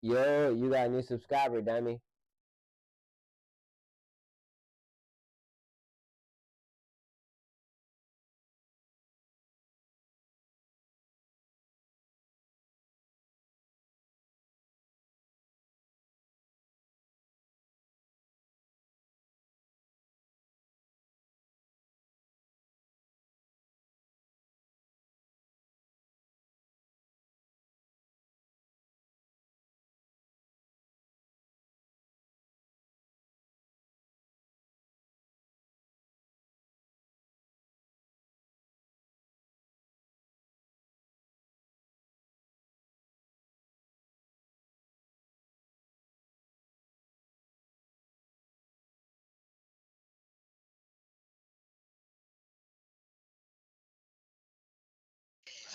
Yo, you got a new subscriber, dummy.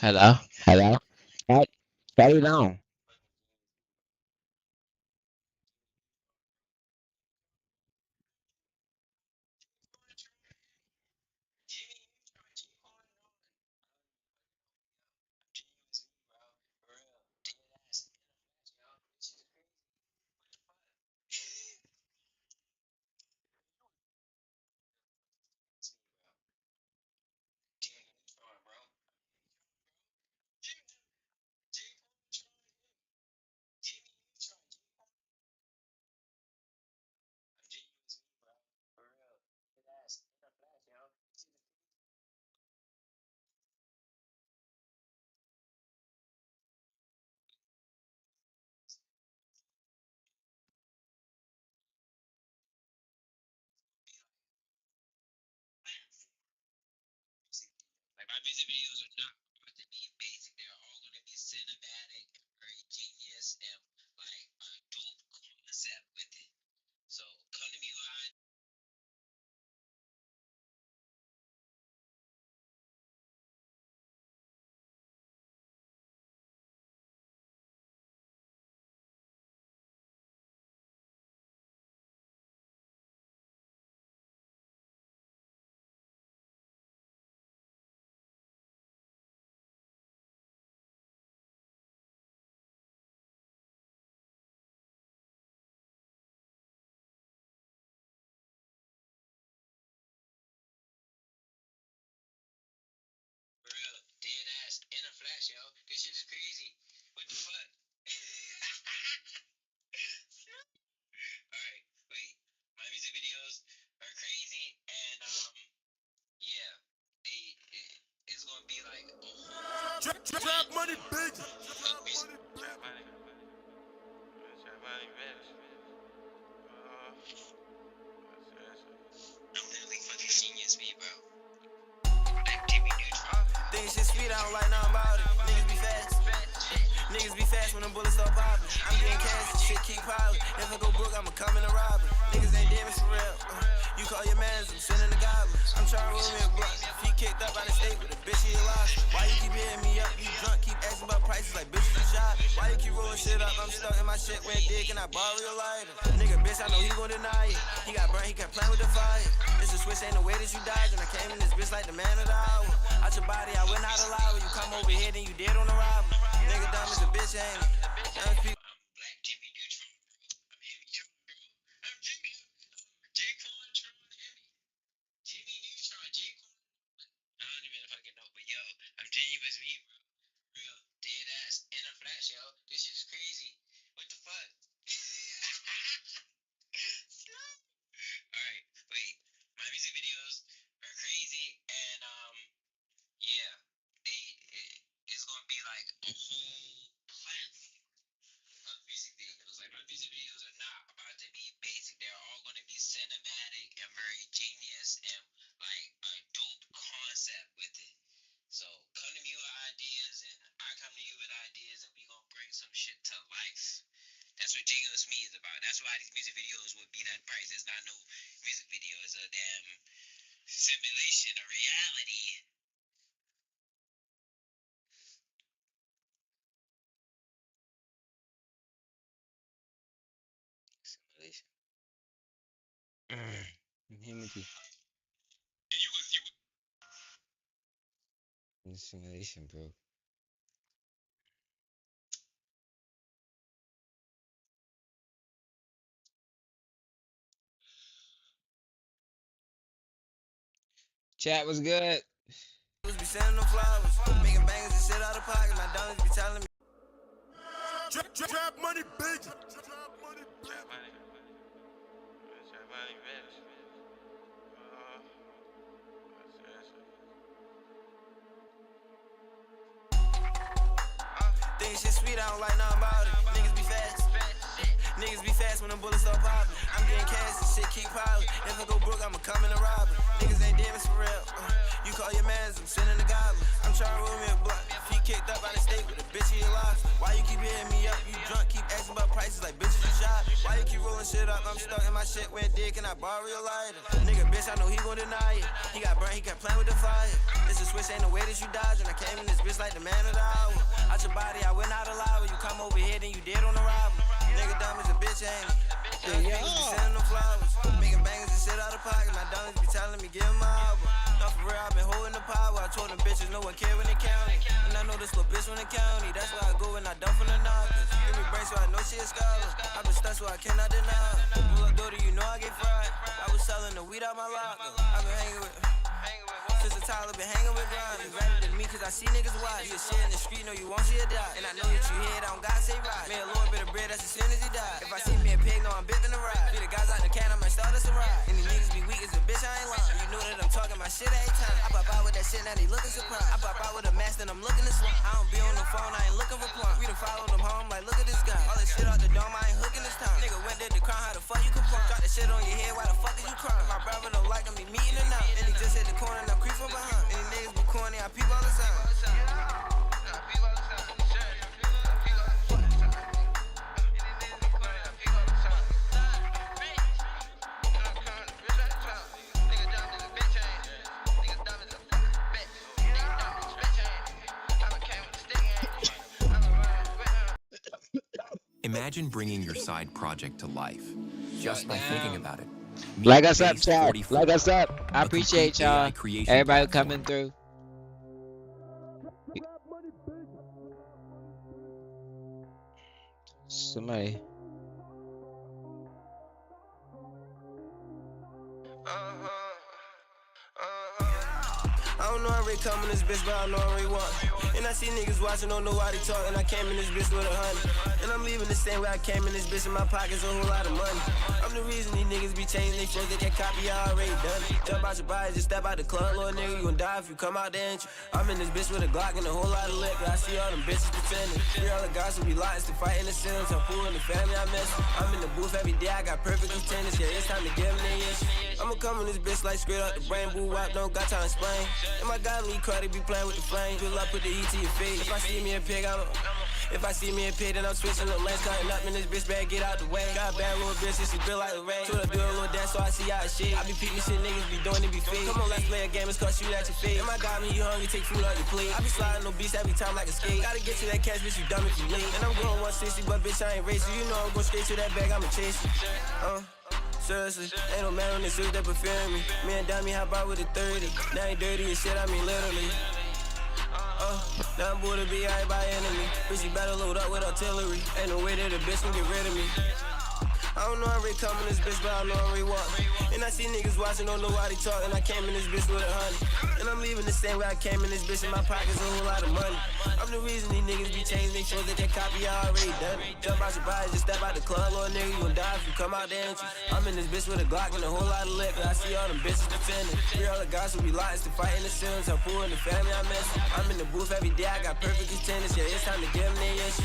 Hello, hello. Shut, shut it down. Like my music videos are not about to be basic. They're all going to be cinematic, very genius, and like a dope concept with it. So come to me with real dead ass in a flash, yo. This shit is crazy. What the fuck? All right, wait. My music videos are crazy, and yeah, it's gonna be like a whole Trap money, bitch. of music. I'm literally fucking genius, me, bro. Like Jimmy Neutron. Think shit sweet, I don't like nothing about it. Niggas be fast. Niggas be fast when them bullets start popping. I'm getting cash, shit keep piling. If I go broke, I'ma come in and rob it. Niggas ain't damn for real. You call your mans, I'm sending the goblin. I'm trying to roll me a blunt. Feet kicked up out of state with a bitch he lost. Why you keep hitting me up? You drunk, keep asking about prices like bitches you shot. Why you keep rolling shit up? I'm stuck in my shit. Went dick and I borrow your lighter. Nigga, bitch, I know he gon' deny it. He got burnt, he kept playing with the fire. This a switch, ain't no way that you dodge. And I came in this bitch like the man of the hour. Out your body, I would not allow it. You come over here, then you dead on the robber. Nigga dumb as a bitch, ain't it? Young people. I'm Black Jimmy Neutron, bro. I'm Heavy Tron, bro. I'm Jimmy. J-Con Tron Heavy. Jimmy Neutron, J-Con. I don't even fucking know, but yo, I'm genuine me, bro. Real dead ass in a flash, yo. This shit is crazy. What the fuck? Alright, wait. My music videos are crazy, and yeah, it's gonna be like a whole platform of music videos. Like my music videos are not about to be basic. They're all gonna be cinematic and very genius and like a dope concept with it. So come to me with ideas and I come to you with ideas and we gonna bring some shit to life. That's what Jingles Me is about. That's why these music videos would be that price. It's not no music video. It's a damn simulation, a reality. Simulation. Humidity. Simulation, bro. Chat was good. Be sending them flowers, making bangers and shit out of pocket. My dummies be telling me. Trap money, bitch. Think shit sweet, I don't like nothing about it. Niggas be fast. Niggas be fast when them bullets start popping. I'm getting cash and shit keep piling. If I go broke, I'ma come in and rob it. Niggas ain't damn, it's for real. You call your mans, I'm sending the goblin. I'm trying to roll me a blunt. Feet kicked up out of state with a bitch in your life. Why you keep hitting me up? You drunk, keep asking about prices like bitches you shot. Why you keep rolling shit up? I'm stuck in my shit. Where dick, can I borrow your lighter? Nigga, bitch, I know he gon' deny it. He got burnt, he kept playing with the fire. It's a switch, ain't no way that you dodge. And I came in this bitch like the man of the hour. Out your body, I went out alive. You come over here, then you dead on arrival. Nigga dumb as a bitch, ain't he? Niggas be sending them flowers, making bangers and shit out of pocket. My dummies be telling me, give him my album. No, for real, I been holding the power. I told them bitches no one care when they count it. And I know this little bitch when they county. That's why I go and I dump from the knockers. Give me brain so I know she a scholar. I been stuck so I cannot deny. Pull up dirty, you know I get fried. I was selling the weed out my locker. I been hanging with. Since the Tyler been hanging with Ron. You rather than me cause I see niggas watch. You a shit in the street, know you won't see a die. And I know that you hear it, I don't gotta say right. Made a little bit of bread, that's as soon as he died. If I see me a pig, know I'm bipping the ride. Be the guys out the can, I might start us a ride. And these niggas be weak as a bitch, I ain't lying. You know that I'm talking my shit every time. I pop out with that shit, now they looking surprised. I pop out with a mask, then I'm looking to swing. I don't be on the phone, I ain't looking for plum. We done followed them home, like look at this guy. All this shit out the dome, I ain't hooking this time. Nigga went there to crime, how the fuck you comply? Drop that shit on your head, why the fuck is you crying? My brother don't like him, he meeting or not. And he just hit the corner, and I'm creep from behind. And these niggas be corny, I peep all the time. Imagine bringing your side project to life just by thinking about it. Like us up, chat. Like us up. I appreciate y'all. Everybody coming through. Somebody. I don't know how they come in this bitch, but I know how they want. And I see niggas watching, don't know why they talking. I came in this bitch with 100. And I'm leaving the same way I came in this bitch. In my pockets, a whole lot of money. I'm the reason these niggas be changing they flows. They can't copy, I already done it. Jump out your body, just step out the club. Little nigga, you gon' die if you come out the entry. I'm in this bitch with a Glock and a whole lot of liquor. I see all them bitches pretending. Free all the guys who be lots to fight in the ceilings. I'm fooling the family I miss. I'm in the booth every day, I got perfect contenders. Yeah, it's time to give them their issue. I'ma come in this bitch like straight out the brain. Boo wop, don't got time to explain. And my guy Lee Cardi be playing with the flame. Good luck, put the E to your face. If I see me a pig, if I see me a pig, then I'm switching up lanes. Cutting up in this bitch bag, get out the way. Got a bad little bitch, she feel like the rain. Told her do a little dance so I see how it shit. I be peeping shit, niggas be doing it, be fake. Come on, let's play a game, it's called shoot at your face. And my guy, when you hungry, take food out your plate. I be sliding no beats every time like a skate. Gotta get to that cash, bitch, you dumb if you late. And I'm going 160, but bitch, I ain't racing. You know I'm going straight to that bag, I'ma chase you. Seriously, ain't no man on this suit that preferring me. Me and Dummy hop out with a 30. Now ain't dirty as shit, I mean literally. Now I'm bored to be eyed by enemy. Bitch, you better load up with artillery. Ain't no way that a bitch can get rid of me. I don't know how they come in this bitch, but I know how they walk. And I see niggas watching, don't know why they talk. And I came in this bitch with 100. And I'm leaving the same way I came in this bitch. In my pockets, a whole lot of money. I'm the reason these niggas be changing they shows that they copy, I already done it. Jump out your body, just step out the club, little nigga, you gon' die if you come out the entry. I'm in this bitch with a Glock and a whole lot of liquor. I see all them bitches pretending. Free all the guys who be lots to fight in the ceilings. I'm fooling the family I miss. I'm in the booth every day, I got perfect contenders. Yeah, it's time to give them their issue.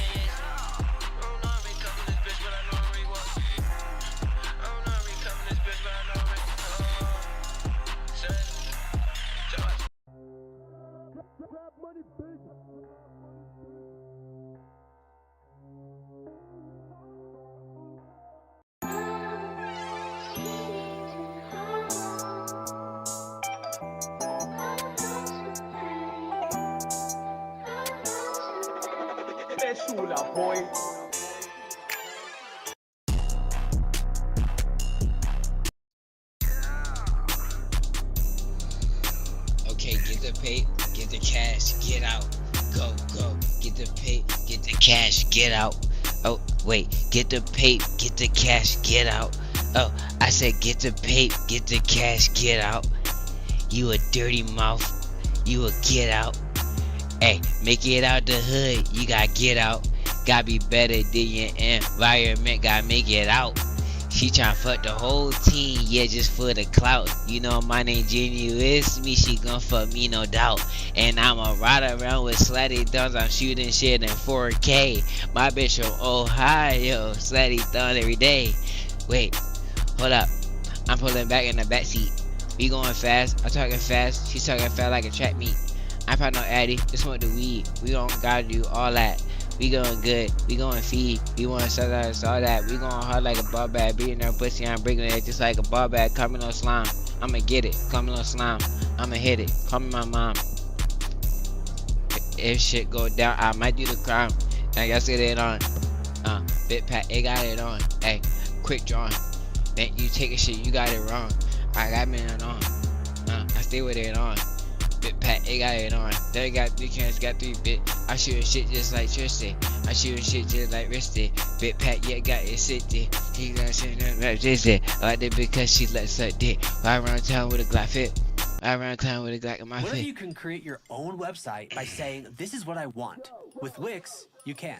Boy. Okay, get the pay, get the cash, get out. Go, go. Get the pay, get the cash, get out. Oh, wait. Get the pay, get the cash, get out. Oh, I said get the pay, get the cash, get out. You a dirty mouth. You a get out. Hey, make it out the hood. You gotta get out. Gotta be better than your environment. Gotta make it out. She tryna fuck the whole team, yeah, just for the clout. You know my name Genius me, she gon' fuck me, no doubt. And I'ma ride around with slutty thumbs, I'm shooting shit in 4K. My bitch from Ohio, slutty thumb every day. Wait, hold up, I'm pulling back in the backseat. We going fast, I'm talking fast, she's talking fast like a track meet. I probably no addy, just smoke the weed. We don't gotta do all that. We going good, we going feed, we want to all that. We going hard like a ball bag, beating her pussy, I'm breaking it just like a ball bag. Coming on slime, I'ma get it, coming on slime, I'ma hit it, call me my mom. If shit go down, I might do the crime. I guess it on. Bit pat, it got it on. Hey, quick drawing. Man, you take a shit, you got it wrong. I got me on. I stay with it on. Bit pat, it got it on. They got 3 cans, got 3 bit. I shootin' shit just like Tristan. I shootin' shit just like Risty. Bit pat, yeah, got it city. He got shit like this. I like it because she lets suck dick. I run town with a Glock fit. I run town with a Glock in my What if fit. you can create your own website by saying, this is what I want? With Wix, you can.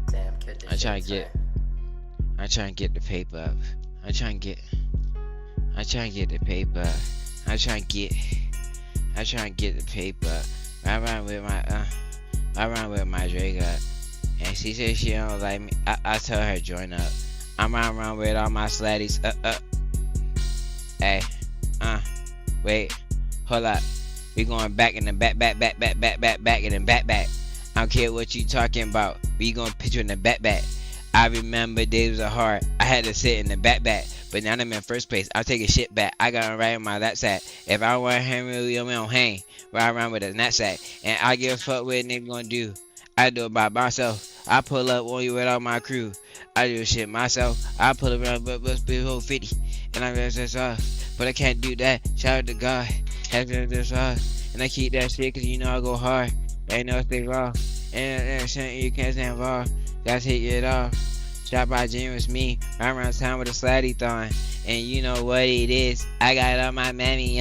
Damn, kid, I'm trying to get the paper up. I'm trying to get the paper up. I'm trying to get the paper up. I run with my Drake up. And she said she don't like me. I tell her join up. I'm around with all my slatties. Hey, wait, hold up. We going back in the back in the back. I don't care what you talking about. We gonna put you in the back. I remember days were hard. I had to sit in the back. But now I'm in first place. I'll take a shit back. I got to right in my knapsack. If I want to hang with you, we don't hang. Ride around with a knapsack. And I give a fuck what nigga gonna do. I do it by myself. I pull up on you without my crew. I do shit myself. I pull around but be whole 50. And I just but I can't do that. Shout out to God. Have to this and I keep that shit cause you know I go hard. Ain't no thing wrong. And shit you can't stand involved. Gotta take it off. Shot by Genius me. I run town with a slutty thong. And you know what it is. I got it on my mammy,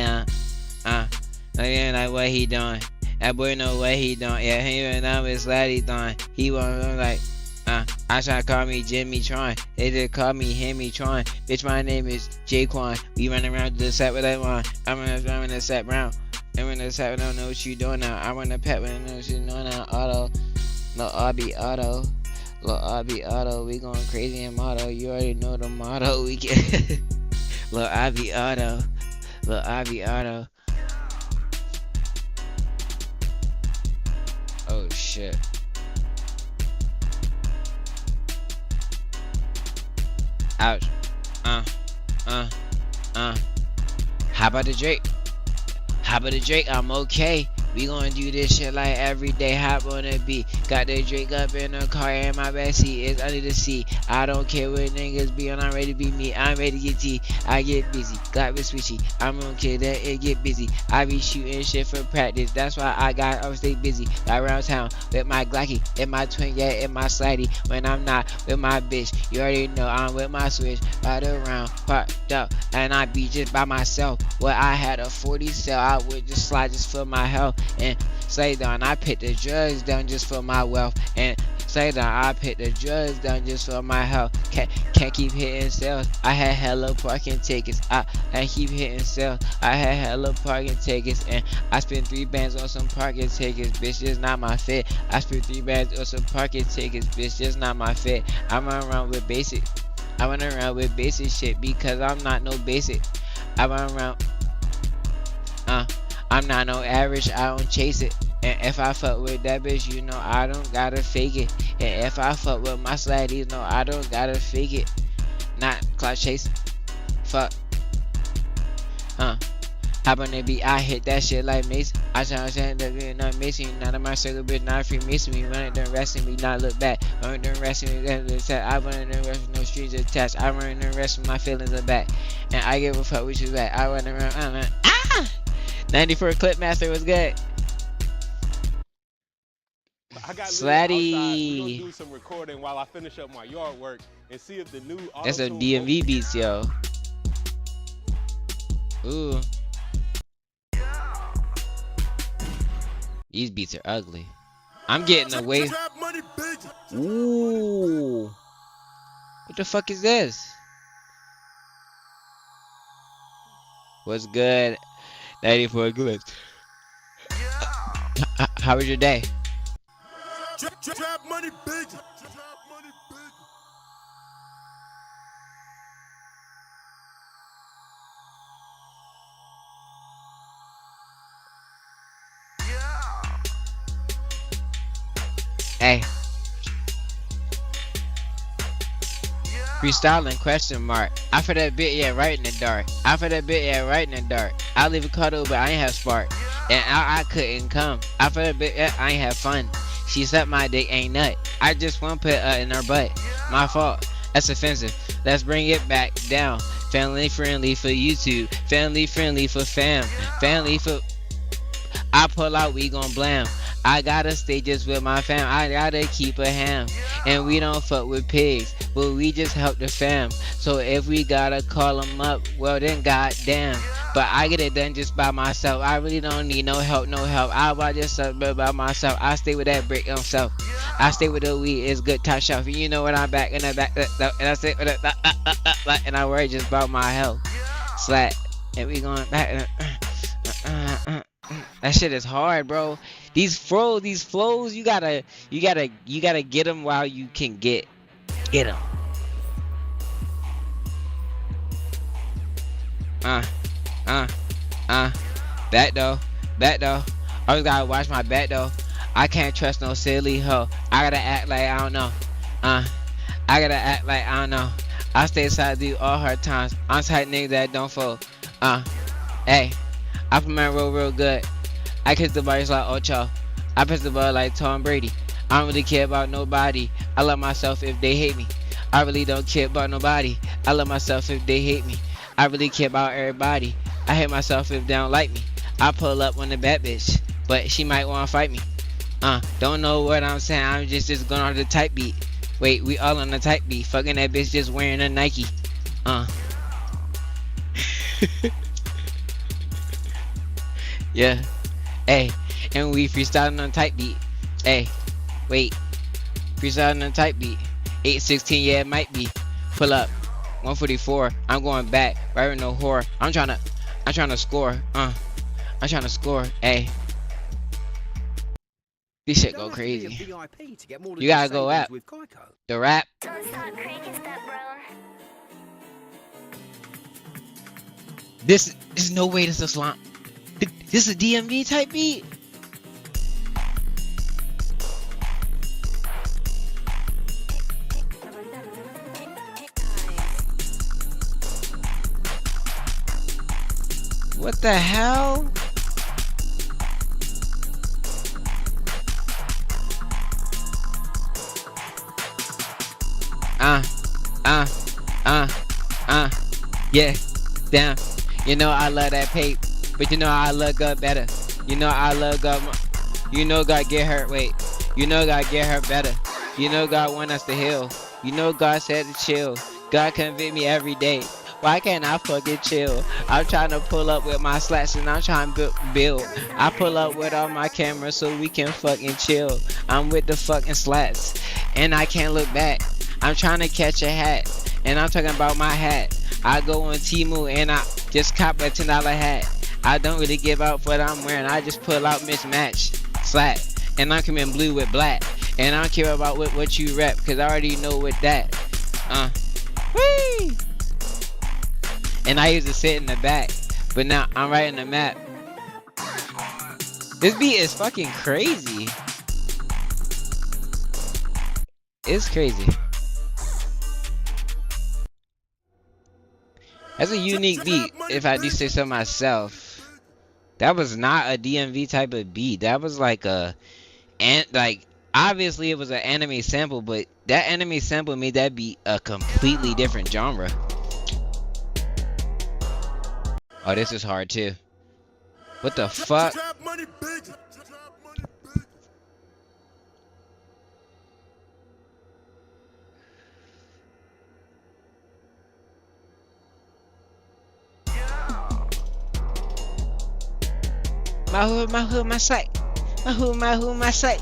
like what he doing. That boy know what he doing. Yeah, he went down with slutty thong. He was like, I try to call me Jimmy Tron. They just call me Hemi Tron. Bitch, my name is Jaquan. We run around to the set with that one. I'm in the set round. I'm in the set, I don't know what you doing now. I run the pet, but I know what you doing now. Auto. No, RB Auto. Lil' RB Auto, we going crazy in motto. You already know the motto. We get Lil' RB Auto, Lil' RB Auto. Oh shit. Ouch. How about the Drake? I'm okay. We gonna do this shit like every day. Hop on the beat. Got the Drake up in the car and my backseat is under the seat. I don't care what niggas be on. I'm ready to be me. I'm ready to get T. I get busy. Got with switchy. I'm gonna kill that it get busy. I be shooting shit for practice. That's why I gotta stay busy. Around town with my Glocky and my twin, yeah, and my slidey. When I'm not with my bitch, you already know I'm with my switch. Right around, parked up, and I be just by myself. Well, I had a 40 cell. I would just slide just for my health. And say down, I put the drugs down just for my wealth. And say down, I put the drugs down just for my health. Can't keep hitting sales. I had hella parking tickets. I keep hitting sales. I had hella parking tickets. And I spent 3 bands on some parking tickets. Bitch, just not my fit. I spent 3 bands on some parking tickets. Bitch, just not my fit. I run around with basic. I run around with basic shit because I'm not no basic. I run around. I'm not no average, I don't chase it. And if I fuck with that bitch, you know I don't gotta fake it. And if I fuck with my sladdies, no, I don't gotta fake it. Not clout chasing. Fuck. Hop on the beat, I hit that shit like Mason. I try to say that we not missing. None of my circle bitch, not Freemason. We run it done resting, we not look back. Run it done resting, I run it done rest with no strings attached. I run it done rest with my feelings are back. And I give a fuck with you back. I run around, 94 Clipmaster was good. I got Lil outside. We're Slatty. gonna do some recording while I finish up my yard work and see if the new That's a auto-tune DMV beats, yo. Ooh. These beats are ugly. I'm getting away. Ooh. What the fuck is this? What's good? 94 good. How was your day? Hey. Freestyling question mark. I for that bit, yeah, right in the dark. I for that bit, yeah, right in the dark. I leave a cuddle, but I ain't have spark. And I couldn't come. I for that bit, yeah, I ain't have fun. She sucked my dick, ain't nut. I just want to put in her butt. My fault. That's offensive. Let's bring it back down. Family friendly for YouTube. Family friendly for fam. Family for... I pull out, we gon' blam. I gotta stay just with my fam. I gotta keep a ham. And we don't fuck with pigs, but we just help the fam. So if we gotta call them up, well then goddamn. But I get it done just by myself. I really don't need no help, no help. I buy just something by myself. I stay with that brick himself. I stay with the weed, it's good top shelf. You know when I'm back in the back, and I stay with it, and I worry just about my health. Slat, and we going back. That shit is hard, bro. These flows, you gotta get them while you can get them. Back though. I always gotta watch my back though. I can't trust no silly hoe. I gotta act like I don't know. I gotta act like I don't know. I stay aside through all hard times. I'm type nigga that don't fold. Hey, I put my real good. I kiss the bodies like Ocho. I piss the ball like Tom Brady. I don't really care about nobody. I love myself if they hate me. I really don't care about nobody. I love myself if they hate me. I really care about everybody. I hate myself if they don't like me. I pull up on the bad bitch, but she might wanna fight me. Don't know what I'm saying. I'm just going on the type beat. Wait, we all on the type beat. Fucking that bitch just wearing a Nike. Yeah. Hey, and we freestyling on type beat. Hey, wait. Freestyling on type beat. 816, yeah, it might be. Pull up. 144. I'm going back. Right with no whore. I'm trying to score. I'm trying to score. Hey. This shit go crazy. You gotta go up. The rap. This is no way this is slump. This is a DMV type beat. What the hell? Yeah, damn. You know I love that pape, but you know I love God better. You know I love God. You know God get her. Wait. You know God get her better. You know God want us to heal. You know God said to chill. God convict me every day. Why can't I fucking chill? I'm trying to pull up with my slats and I'm trying to build. I pull up with all my cameras so we can fucking chill. I'm with the fucking slats and I can't look back. I'm trying to catch a hat and I'm talking about my hat. I go on Temu and I just cop a $10 hat. I don't really give out what I'm wearing. I just pull out mismatched slat and I'm coming blue with black. And I don't care about what you rep cause I already know with that. Whee! And I used to sit in the back, but now I'm right in the map. This beat is fucking crazy. It's crazy. That's a unique beat, if I do say so myself. That was not a DMV type of beat. That was like a, and like obviously it was an anime sample, but that anime sample made that beat a completely different genre. Oh, this is hard too. What the fuck? My hood, my sight. My hood, my sight.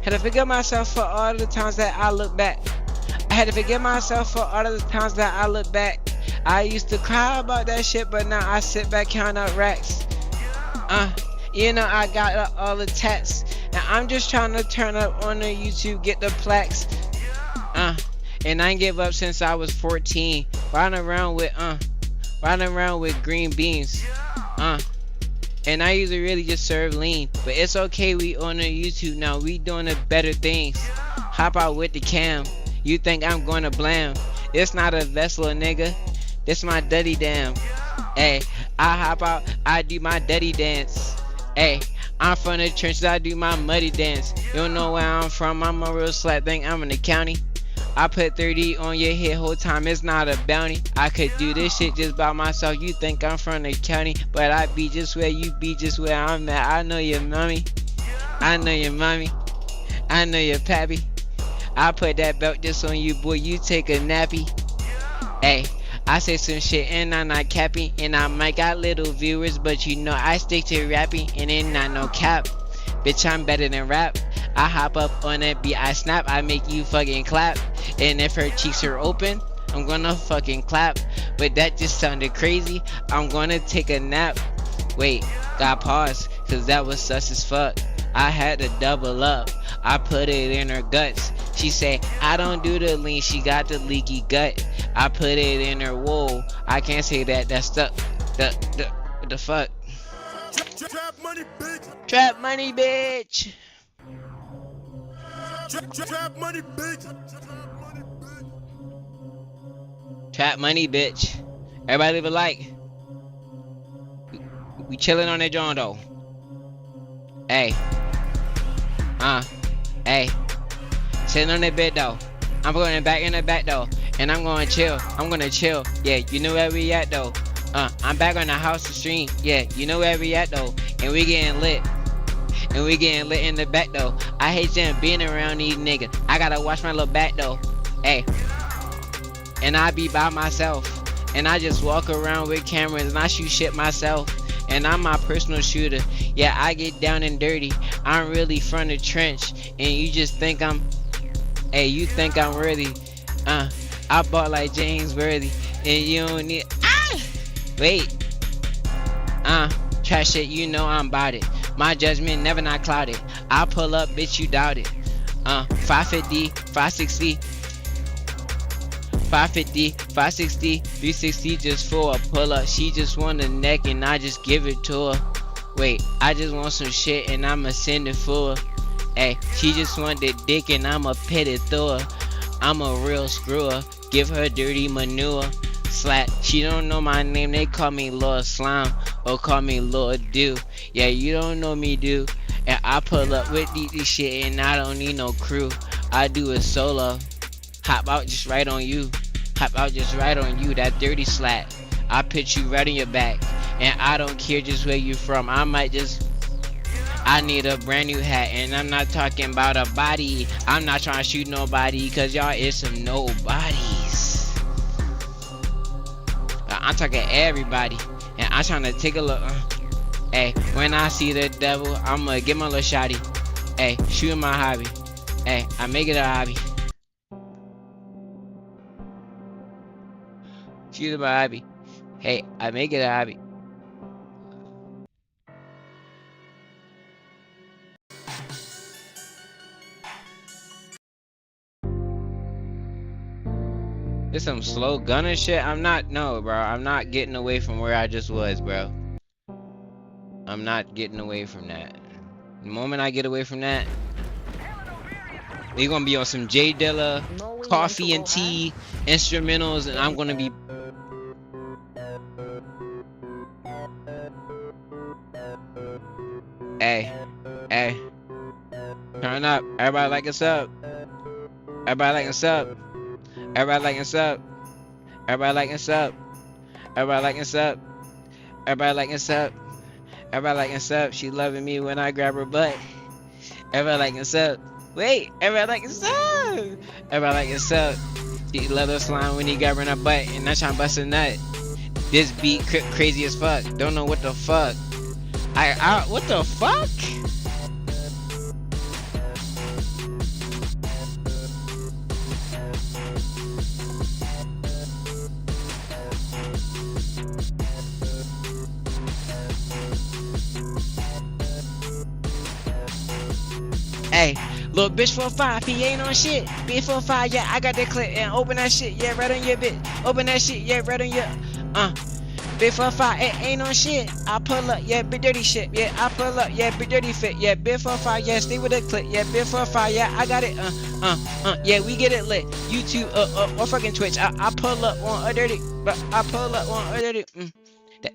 Had to forgive myself for all the times that I look back. I had to forgive myself for all of the times that I look back. I used to cry about that shit, but now I sit back count up racks. You know I got all the tats. And I'm just trying to turn up on the YouTube, get the plaques. And I ain't give up since I was 14. Riding around with green beans. And I used to really just serve lean. But it's okay, we on the YouTube now. We doing the better things. Hop out with the cam. You think I'm gonna blam. It's not a vessel, nigga. This my dirty damn. Hey, I hop out, I do my dirty dance. Hey, I'm from the trenches, I do my muddy dance. You don't know where I'm from, I'm a real slut, think I'm in the county. I put 30 on your head whole time, it's not a bounty. I could do this shit just by myself, you think I'm from the county. But I be just where you be, just where I'm at. I know your mommy, I know your mommy, I know your pappy. I put that belt just on you, boy, you take a nappy. Hey, I say some shit and I'm not capping. And I might got little viewers, but you know I stick to rapping and it not no cap. Bitch, I'm better than rap. I hop up on that beat, I snap, I make you fucking clap. And if her cheeks are open, I'm gonna fucking clap. But that just sounded crazy, I'm gonna take a nap. Wait, got pause, cause that was sus as fuck. I had to double up, I put it in her guts. She say, I don't do the lean, she got the leaky gut. I put it in her wool, I can't say that, that's stuck. The fuck? Trap money, bitch. Trap money, bitch. Trap money, bitch. Trap money, bitch. Everybody leave a like. We chilling on that John though. Hey. Hey. Sitting on that bed though. I'm going in the back though. And I'm gonna chill. I'm gonna chill. Yeah, you know where we at though. I'm back on the house to stream. Yeah, you know where we at though. And we getting lit. And we getting lit in the back though. I hate them being around these niggas. I gotta watch my little back though. Hey. And I be by myself. And I just walk around with cameras and I shoot shit myself. And I'm my personal shooter. Yeah, I get down and dirty. I'm really from the trench. And you just think I'm, hey, you think I'm worthy. I bought like James Worthy. And you don't need, wait. Trash shit, you know I'm about it. My judgment never not clouded. I pull up, bitch, you doubt it. 550, 560. 550, 560, 360 just for a pull up. She just want the neck and I just give it to her. Wait, I just want some shit and I'ma send it for her. Hey, she just want the dick and I'ma pit it through her. I'm a real screwer, give her dirty manure. Slap, she don't know my name, they call me Lord Slime or call me Lord Do. Yeah, you don't know me, dude. And I pull up with this shit and I don't need no crew. I do it solo. Hop out just right on you. Hop out just right on you, that dirty slap. I put you right on your back. And I don't care just where you from. I need a brand new hat. And I'm not talking about a body. I'm not trying to shoot nobody, cause y'all is some nobodies. I'm talking everybody. And I'm trying to take a look. Hey, when I see the devil, I'ma give my little shotty. Hey, shooting my hobby. Hey, I make it a hobby. Shoot my hobby. Hey, I make it a hobby. This some slow gunner shit. I'm not getting away from where I just was, bro. I'm not getting away from that. The moment I get away from that, we gonna be on some J Dilla, coffee and tea, instrumentals, and I'm gonna be. Hey, turn up. Everybody like us up. Everybody like us up. Everybody like us up. Everybody like us up. Everybody like us up. Everybody like us up. Everybody like us up. She loving me when I grab her butt. Everybody like us up. Wait, everybody like us up. Everybody like us up. She love the slime when he grab her in her butt and I'm trying to bust a nut. This beat crazy as fuck. Don't know what the fuck. What the fuck? Hey, little bitch 4-5, he ain't on shit. Bitch 4-5, yeah, I got that clip and open that shit, yeah, right on your bitch. Open that shit, yeah, right on your, Bitch 4-5, it ain't on shit. I pull up, yeah, big dirty shit, yeah, I pull up, yeah, big dirty fit, yeah, bitch 4-5, yeah, stay with the clip, yeah, bitch 4-5, yeah, I got it, yeah, we get it lit. YouTube, or fucking Twitch, I pull up on a dirty, but I pull up on a dirty,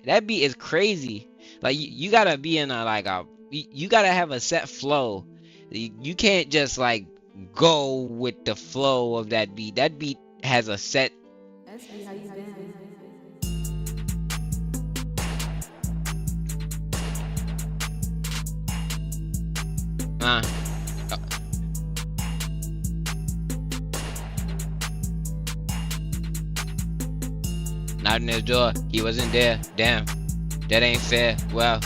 That beat is crazy. Like, you gotta be in a, like, you gotta have a set flow. You can't just like go with the flow of that beat. That beat has a set. How you been? Not in his door. He wasn't there. Damn. That ain't fair. Well,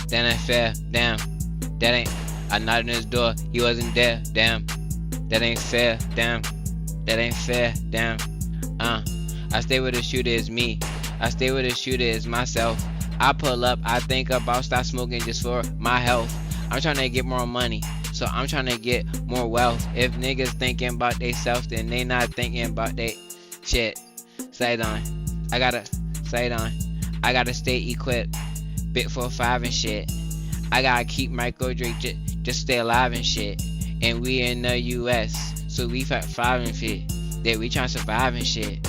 that ain't fair. Damn. That ain't. I knocked on his door, he wasn't there, damn. That ain't fair, damn. That ain't fair, damn. I stay with the shooter, is me. I stay with the shooter, is myself. I pull up, I think about stop smoking just for my health. I'm trying to get more money, so I'm trying to get more wealth. If niggas thinking about they self, then they not thinking about they shit. Say it on. I gotta stay equipped. Bit 4-5 and shit. I gotta keep Michael Drake just stay alive and shit. And we in the US, so we 5 and shit. That we tryna survive and shit.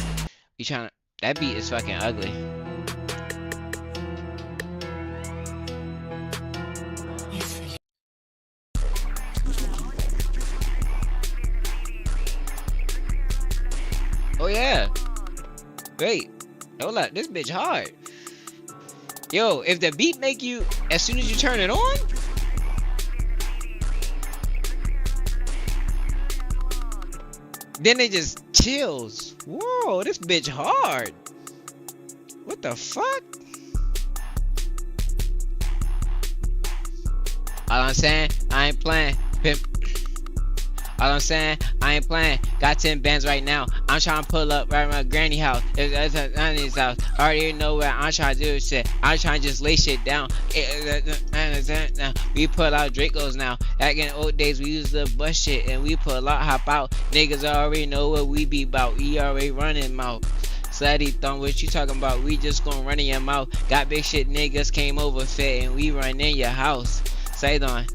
That beat is fucking ugly. Oh yeah. Wait. Hold up, this bitch hard. Yo, if the beat make you, as soon as you turn it on, then it just chills. Whoa, this bitch hard. What the fuck? All I'm saying, I ain't playing. Pimp. All I'm saying, I ain't playing. Got 10 bands right now. I'm trying to pull up right at my granny house. It's Annie's house. I already know where I'm trying to do shit. I'm trying to just lay shit down. We pull out Dracos now. Back in the old days, we used to bust shit and we pull out, hop out. Niggas already know what we be about. We already running mouth. Slutty thumb, what you talking about? We just gonna run in your mouth. Got big shit, niggas came over fit and we run in your house. Say on,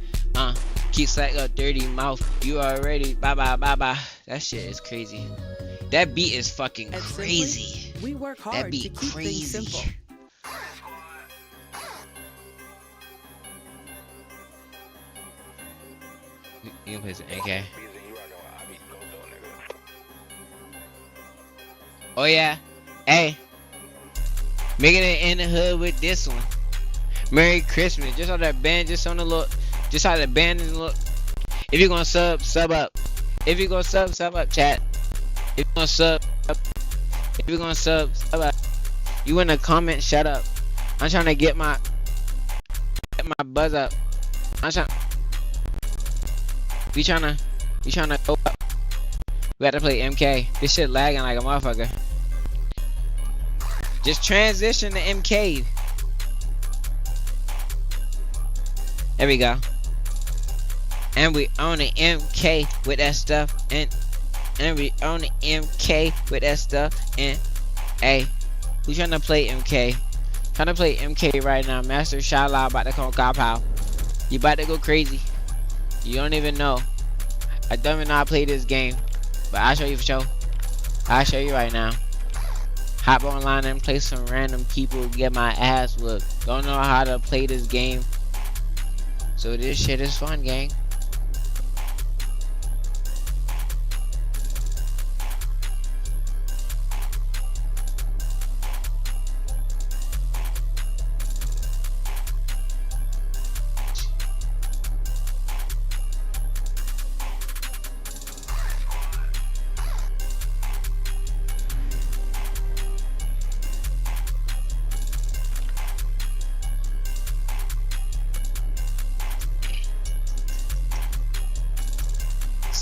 keep slack up dirty mouth. You already bye bye bye bye. That shit is crazy. That beat is fucking crazy. Simply, we work hard that beat to keep crazy. Things simple. You can play some AK. Oh yeah. Hey. Making it in the hood with this one. Merry Christmas. Just on that band, just on the look. Just how the band and look. If you're gonna sub up. If you're gonna sub up, chat. If you're gonna sub up. If you're gonna sub up. You in the comment, shut up. I'm trying to get my buzz up. I'm trying. We trying to go up. We got to play MK. This shit lagging like a motherfucker. Just transition to MK. There we go. And we on the MK with that stuff. And we on the MK with that stuff. And hey, who trying to play MK? Trying to play MK right now. Master Shala about to call cop out. You about to go crazy. You don't even know. I don't even know how to play this game. But I'll show you for sure. I'll show you right now. Hop online and play some random people. Get my ass whooped. Don't know how to play this game. So this shit is fun, gang.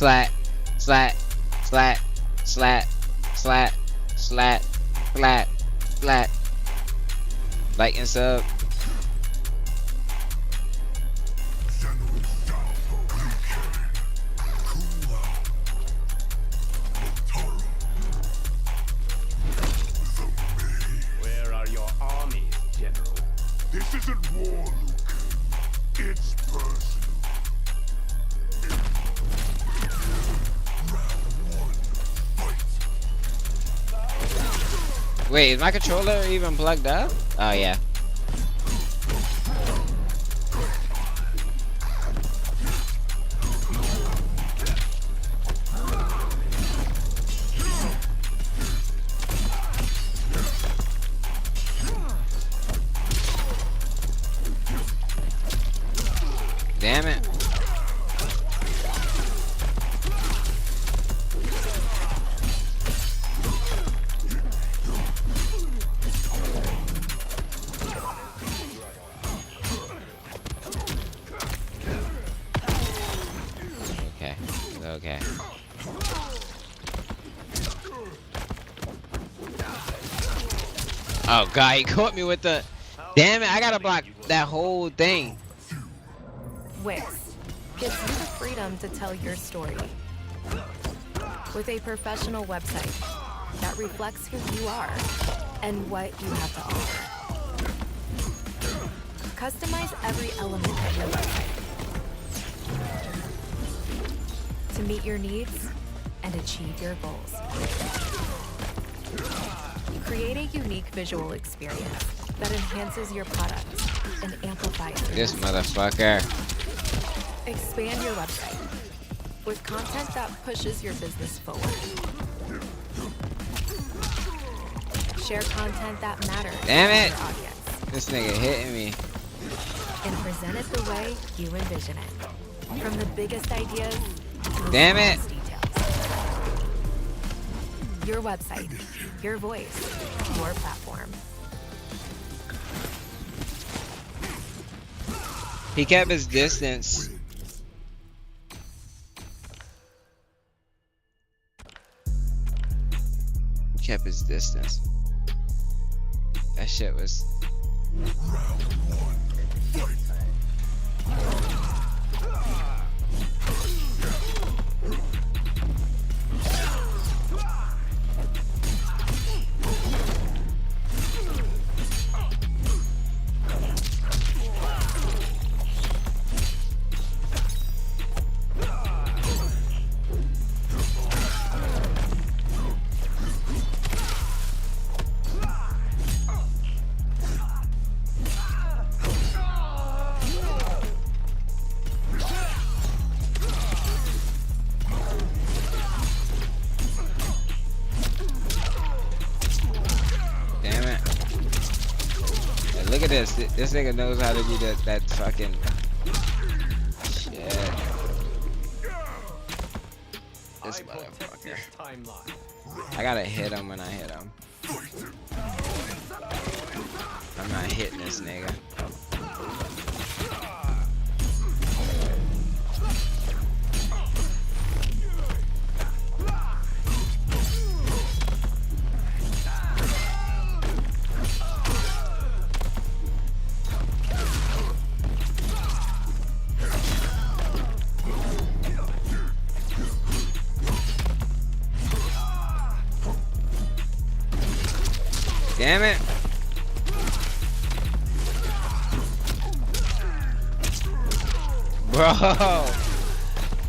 Slat, slat, slat, slat, slat, slat, flat, flat. Like and sub. Where are your armies, General? This isn't war, Luke. It's personal. Wait, is my controller even plugged up? Oh yeah. Damn it. Okay, okay. Oh god, he caught me with the... Damn it, I gotta block that whole thing. Wix gives you the freedom to tell your story with a professional website that reflects who you are and what you have to offer. Customize every element of your website to meet your needs and achieve your goals. Create a unique visual experience that enhances your product and amplifies your This message. motherfucker. Expand your website with content that pushes your business forward. Share content that matters Damn to it. your audience This nigga hitting me. and present it the way you envision it. From the biggest ideas to the Damn it. smallest details. Your website, your voice, your platform. He kept his distance. He kept his distance. That shit was... Damn it. Hey, look at this. This nigga knows how to do that fucking shit. This motherfucker. I gotta hit him when I hit him. I'm not hitting this nigga. Damn it. Bro.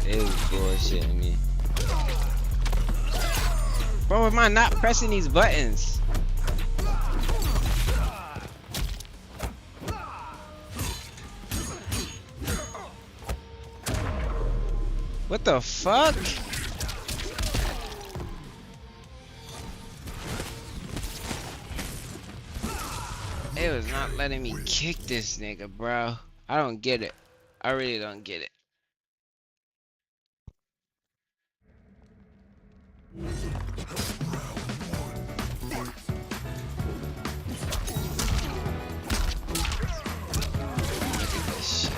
They was bullshitting me. Bro, am I not pressing these buttons? What the fuck? It was not letting me kick this nigga, bro. I don't get it. I really don't get it. Look at this shit.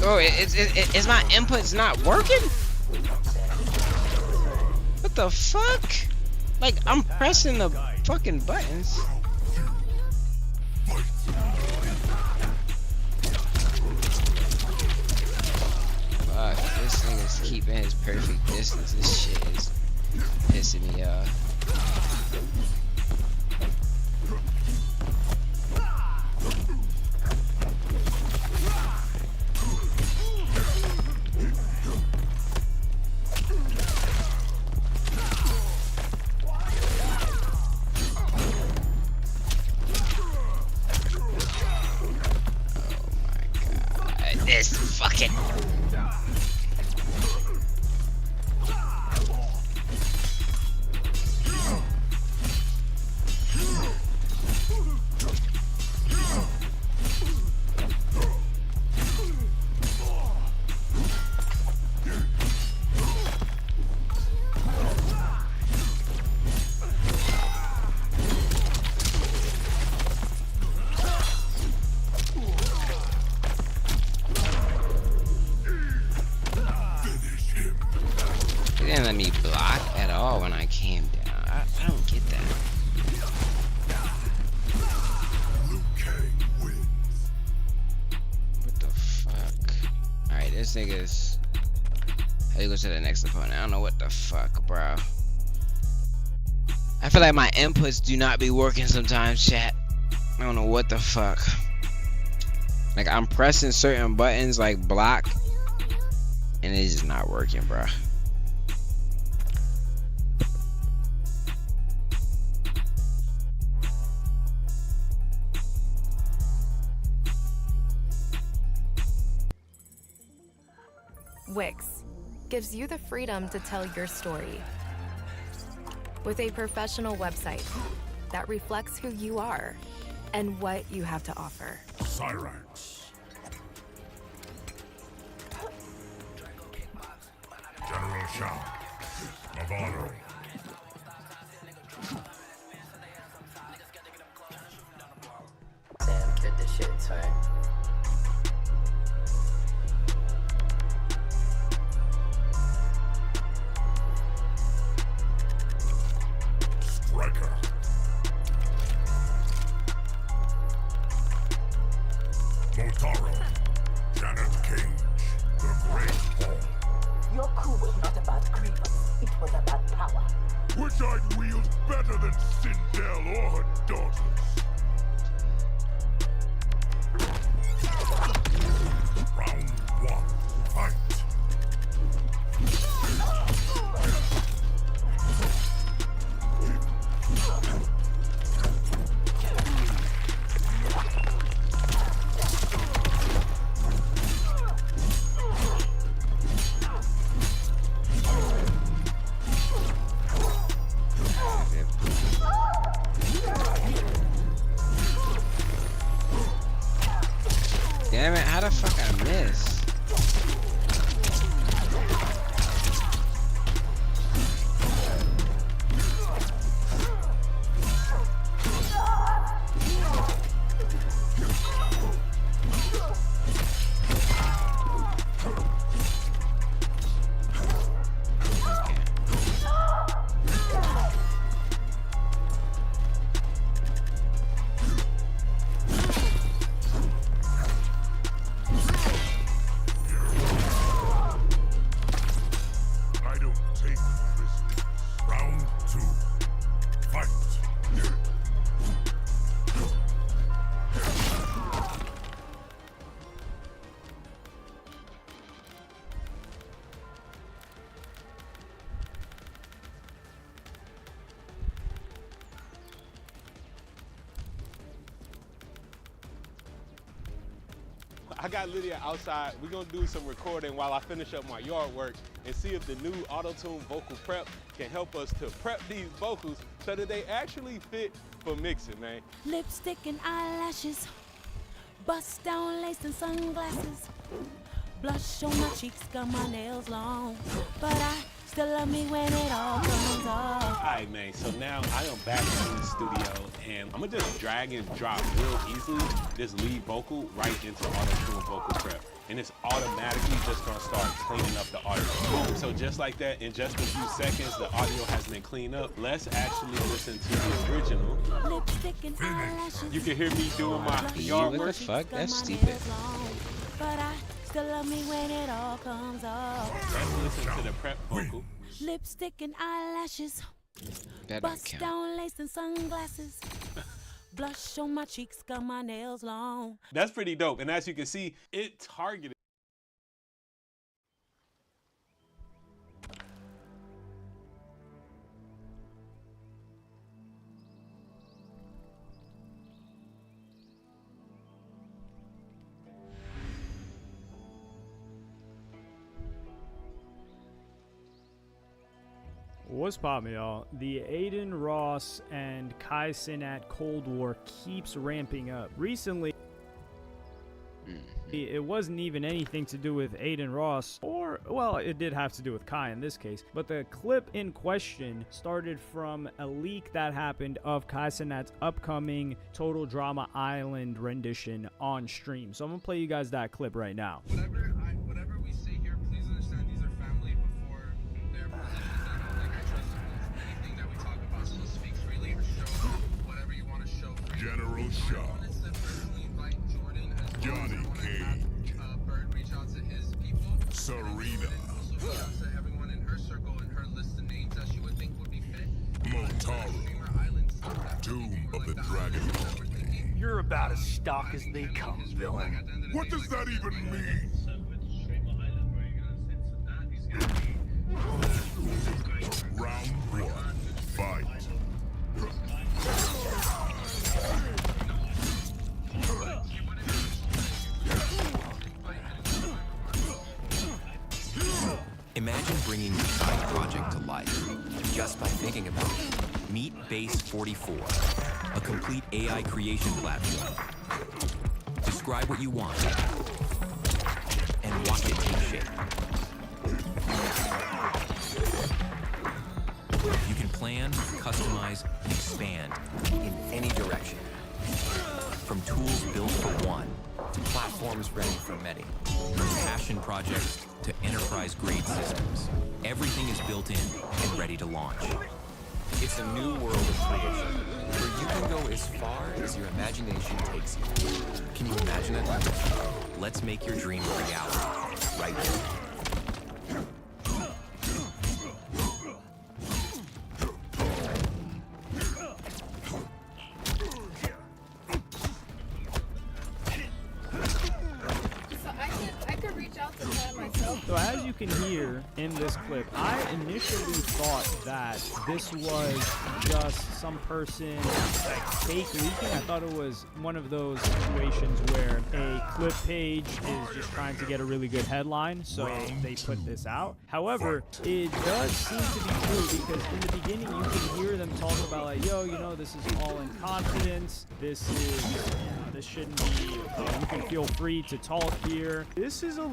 Bro, is my inputs not working? What the fuck? Like, I'm pressing the fucking buttons. Fuck, this nigga's keeping his perfect distance. This shit is pissing me off. This fucking They didn't let me block at all when I came down. I don't get that. What the fuck? Alright, this nigga's. How do you go to the next opponent? I don't know what the fuck, bro. I feel like my inputs do not be working sometimes, chat. I don't know what the fuck. Like, I'm pressing certain buttons like block, and it's just not working, bro. Wix gives you the freedom to tell your story with a professional website that reflects who you are and what you have to offer. Cyrax. General Shao. Navarro. Damn, kid, this shit tight. Striker. Motaro. Janet Cage. The Great Ball. Your coup was not about grievance, it was about power. Which I'd wield better than Sindel or her daughters. Round one, fight. Damn it, how the fuck I miss? I don't take prisoners. Round two, fight. I got Lydia outside. We're gonna do some recording while I finish up my yard work and see if the new auto-tune vocal prep can help us to prep these vocals so that they actually fit for mixing, man. Lipstick and eyelashes, bust down lace and sunglasses, blush on my cheeks, got my nails long, but I still love me when it all comes off. Alright, man, so now I am back in the studio and I'm gonna just drag and drop real easily this lead vocal right into auto-tune vocal prep. And it's automatically just gonna start cleaning up the audio. So just like that, in just a few seconds, the audio has been cleaned up. Let's actually listen to the original. You can hear me doing my yard work. What the fuck? That's stupid. But I still love me when it all comes off. Let's listen to the prep vocal. Lipstick and eyelashes. That don't Bust count. down lace and sunglasses. Blush on my cheeks, got my nails long. That's pretty dope. And as you can see, it targeted. What's poppin', y'all? The Aiden Ross and Kai Cenat Cold War keeps ramping up. Recently, it wasn't even anything to do with Aiden Ross, or, well, it did have to do with Kai in this case, but the clip in question started from a leak that happened of Kai Cenat's upcoming Total Drama Island rendition on stream. So I'm gonna play you guys that clip right now. Whatever we say here, please understand these are family before their positions. Like, I trust anything that we talk about, so speak freely or show whatever you want to show. General Shaw. I wanted to personally invite Jordan as well. Johnny Cage. Bird reach out to his people. Serena. Also reach out to everyone in her circle and her list of names that she would think would be fit. Motaro. Tomb of the Dragon Lord. You're about as stock as they come, villain. What does that even mean? Round one. Fight. Imagine bringing your side project to life just by thinking about it. Meet Base 44, a complete AI creation platform. Describe what you want and watch it take shape. You can plan, customize, and expand in any direction. From tools built for one to platforms ready for many. From passion projects to enterprise-grade systems. Everything is built in and ready to launch. It's a new world of creation, where you can go as far as your imagination takes you. Can you imagine it? Let's make your dream a reality, right here. So as you can hear in this clip, I initially thought that this was just some person fake leaking. I thought it was one of those situations where a clip page is just trying to get a really good headline, so they put this out. However, it does seem to be true, because in the beginning you can hear them talk about, like, yo, you know, this is all in confidence. This is, you know, this shouldn't be. You can feel free to talk here. This is a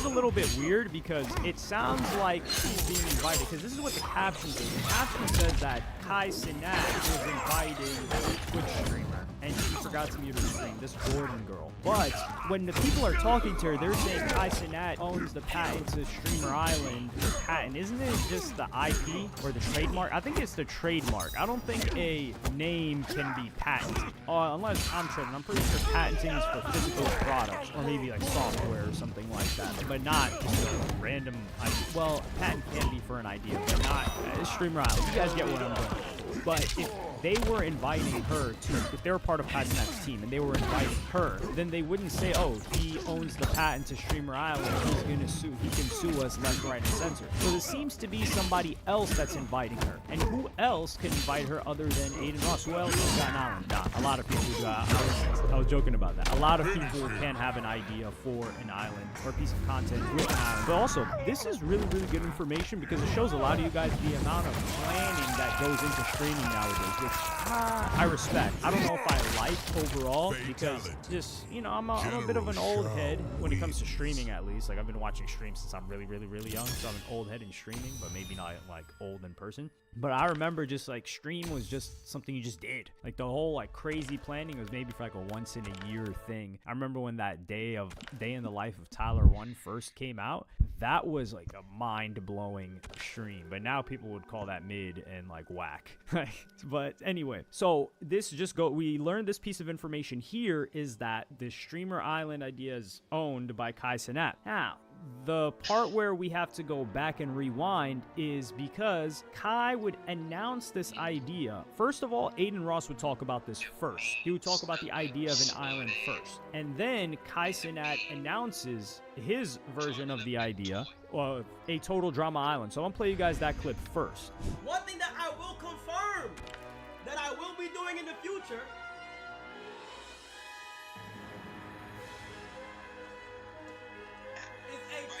little bit weird, because it sounds like she's being invited, because this is what the caption says. The caption says that Kai Cenat was inviting a Twitch streamer, and she forgot to mute her stream, this Jordan girl. But when the people are talking to her, they're saying Kai Cenat owns the patent to Streamer Island patent. Isn't it just the IP or the trademark? I think it's the trademark. I don't think a name can be patented, unless I'm tripping. I'm pretty sure patenting is for physical products, or maybe like software or something like that, but not just a random idea. Well, patent can be for an idea, but not Streamer Island. You guys get what I'm doing. But if they were inviting her to, if they were part of Kai Cenat's team and they were inviting her, then they wouldn't say, oh, he owns the patent to Streamer Island, he's gonna sue, he can sue us left, right, and center. So there seems to be somebody else that's inviting her. And who else can invite her other than Aiden Ross? Who else has got an island? Nah, a lot of people do. I was joking about that. A lot of people can have an idea for an island or a piece of content with an island. But also, this is really, really good information, because it shows a lot of you guys the amount of planning that goes into streaming nowadays, which I respect. I don't know if I like overall because just, you know, I'm a bit of an old head when it comes to streaming, at least. Like, I've been watching streams since I'm really, really, really young, so I'm an old head in streaming, but maybe not like old in person. But I remember just like stream was just something you just did. Like the whole like crazy planning was maybe for like a once in a year thing. I remember when that day in the life of Tyler 1 first came out, that was like a mind-blowing stream. But now people would call that mid and like whack. But anyway, so we learned this piece of information here is that the Streamer Island idea is owned by Kai Cenat. Now, the part where we have to go back and rewind is because Kai would announce this idea. First of all, Aiden Ross would talk about this first. He would talk about the idea of an island first. And then Kai Cenat announces his version of the idea of a total drama island. So I'm gonna play you guys that clip first. One thing that I will confirm that I will be doing in the future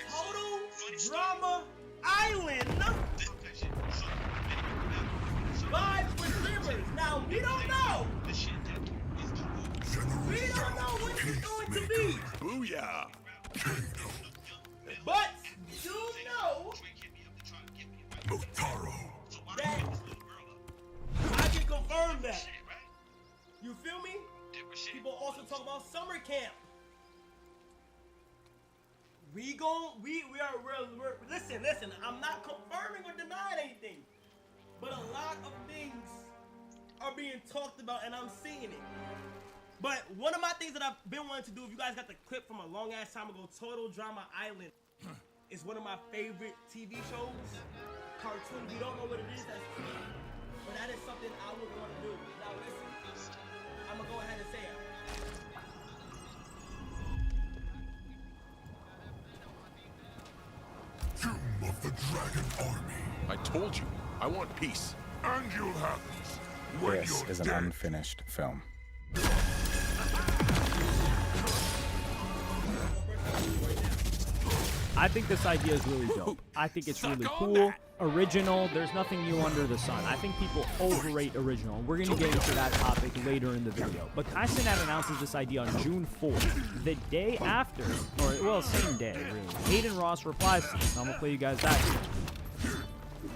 total drama island vibes with streamers. Now we don't know. We don't know what it's going to be. Booyah! But you know that I can confirm that. You feel me? People also talk about summer camp. Listen, I'm not confirming or denying anything, but a lot of things are being talked about and I'm seeing it. But one of my things that I've been wanting to do, if you guys got the clip from a long ass time ago, Total Drama Island is one of my favorite TV shows, cartoon. We don't know what it is, that's true, but that is something I would want to do. Now listen, I'm gonna go ahead and say it. Tomb of the Dragon Army. I told you, I want peace. And you'll have it. When This you're is an dead. unfinished film. I think this idea is really dope. I think it's really cool, original. There's nothing new under the sun. I think people overrate original. We're going to get into that topic later in the video. But Kai Cenat announces this idea on June 4th. The day after, or well, same day, really. Aiden Ross replies to this. I'm going to play you guys that.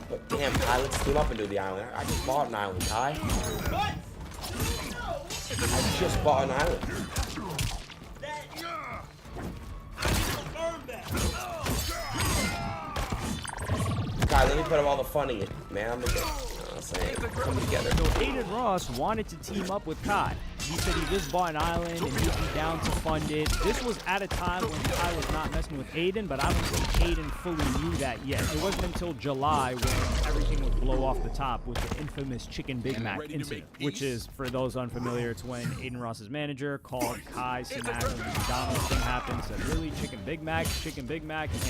But damn, Kai, let's team up and do the island. I just bought an island, Kai. I just bought an island. Kai, let me put up all the fun in you, man. I'm saying, coming together. So Aiden Ross wanted to team up with Kai. He said he just bought an island and he'd be down to fund it. This was at a time when Kai was not messing with Aiden, but I don't think Aiden fully knew that yet. It wasn't until July when everything would blow off the top with the infamous Chicken Big Mac incident, which is, for those unfamiliar, it's when Aiden Ross's manager called Kai Cenat when the McDonald's thing happened, said, really, Chicken Big Mac,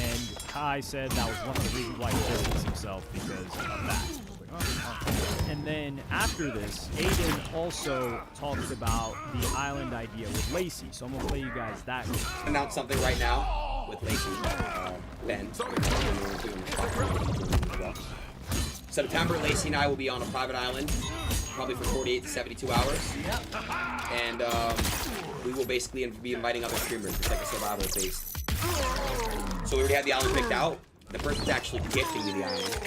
and Kai said that was one of the reasons why he distanced himself because of that. And then after this, Aiden also talks about the island idea with Lacey. So I'm gonna play you guys that. Announce something right now with Lacey, Ben. September, Lacey and I will be on a private island, probably for 48 to 72 hours. And we will basically be inviting other streamers. It's like a survival base. So we already have the island picked out. The person's actually gifting me the island.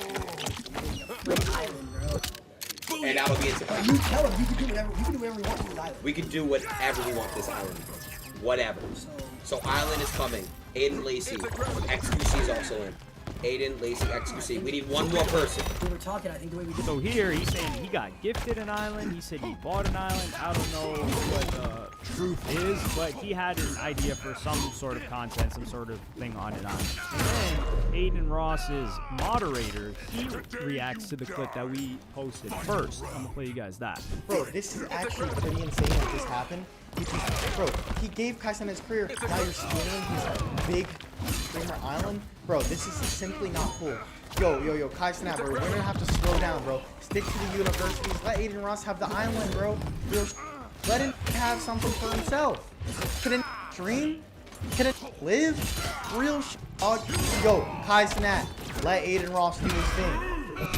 And that'll be it. You tell him you can do whatever we want with this island. We can do whatever we want with this island. Whatever. So island is coming. Aiden, Lacey. XQC is also in. Aiden, Lacey, XQC. We need one more person. We were talking, I think the way we did. So here he's saying he got gifted an island. He said he bought an island. I don't know what truth is, but he had an idea for some sort of content, some sort of thing on an island. And then Aiden Ross's moderator, he reacts to the clip that we posted first. I'm gonna play you guys that. Bro, this is actually pretty insane that this happened. Bro, he gave Kai Cenat his career. Now you're stealing his big streamer island. Bro, this is simply not cool. Yo, Kai Cenat, bro, we're gonna have to slow down, bro. Stick to the universities. Let Aiden Ross have the island, bro. Real Let him have something for himself. Can it dream? Can it live? Real dog. Yo, Kai Cenat, let Aiden Ross do his thing.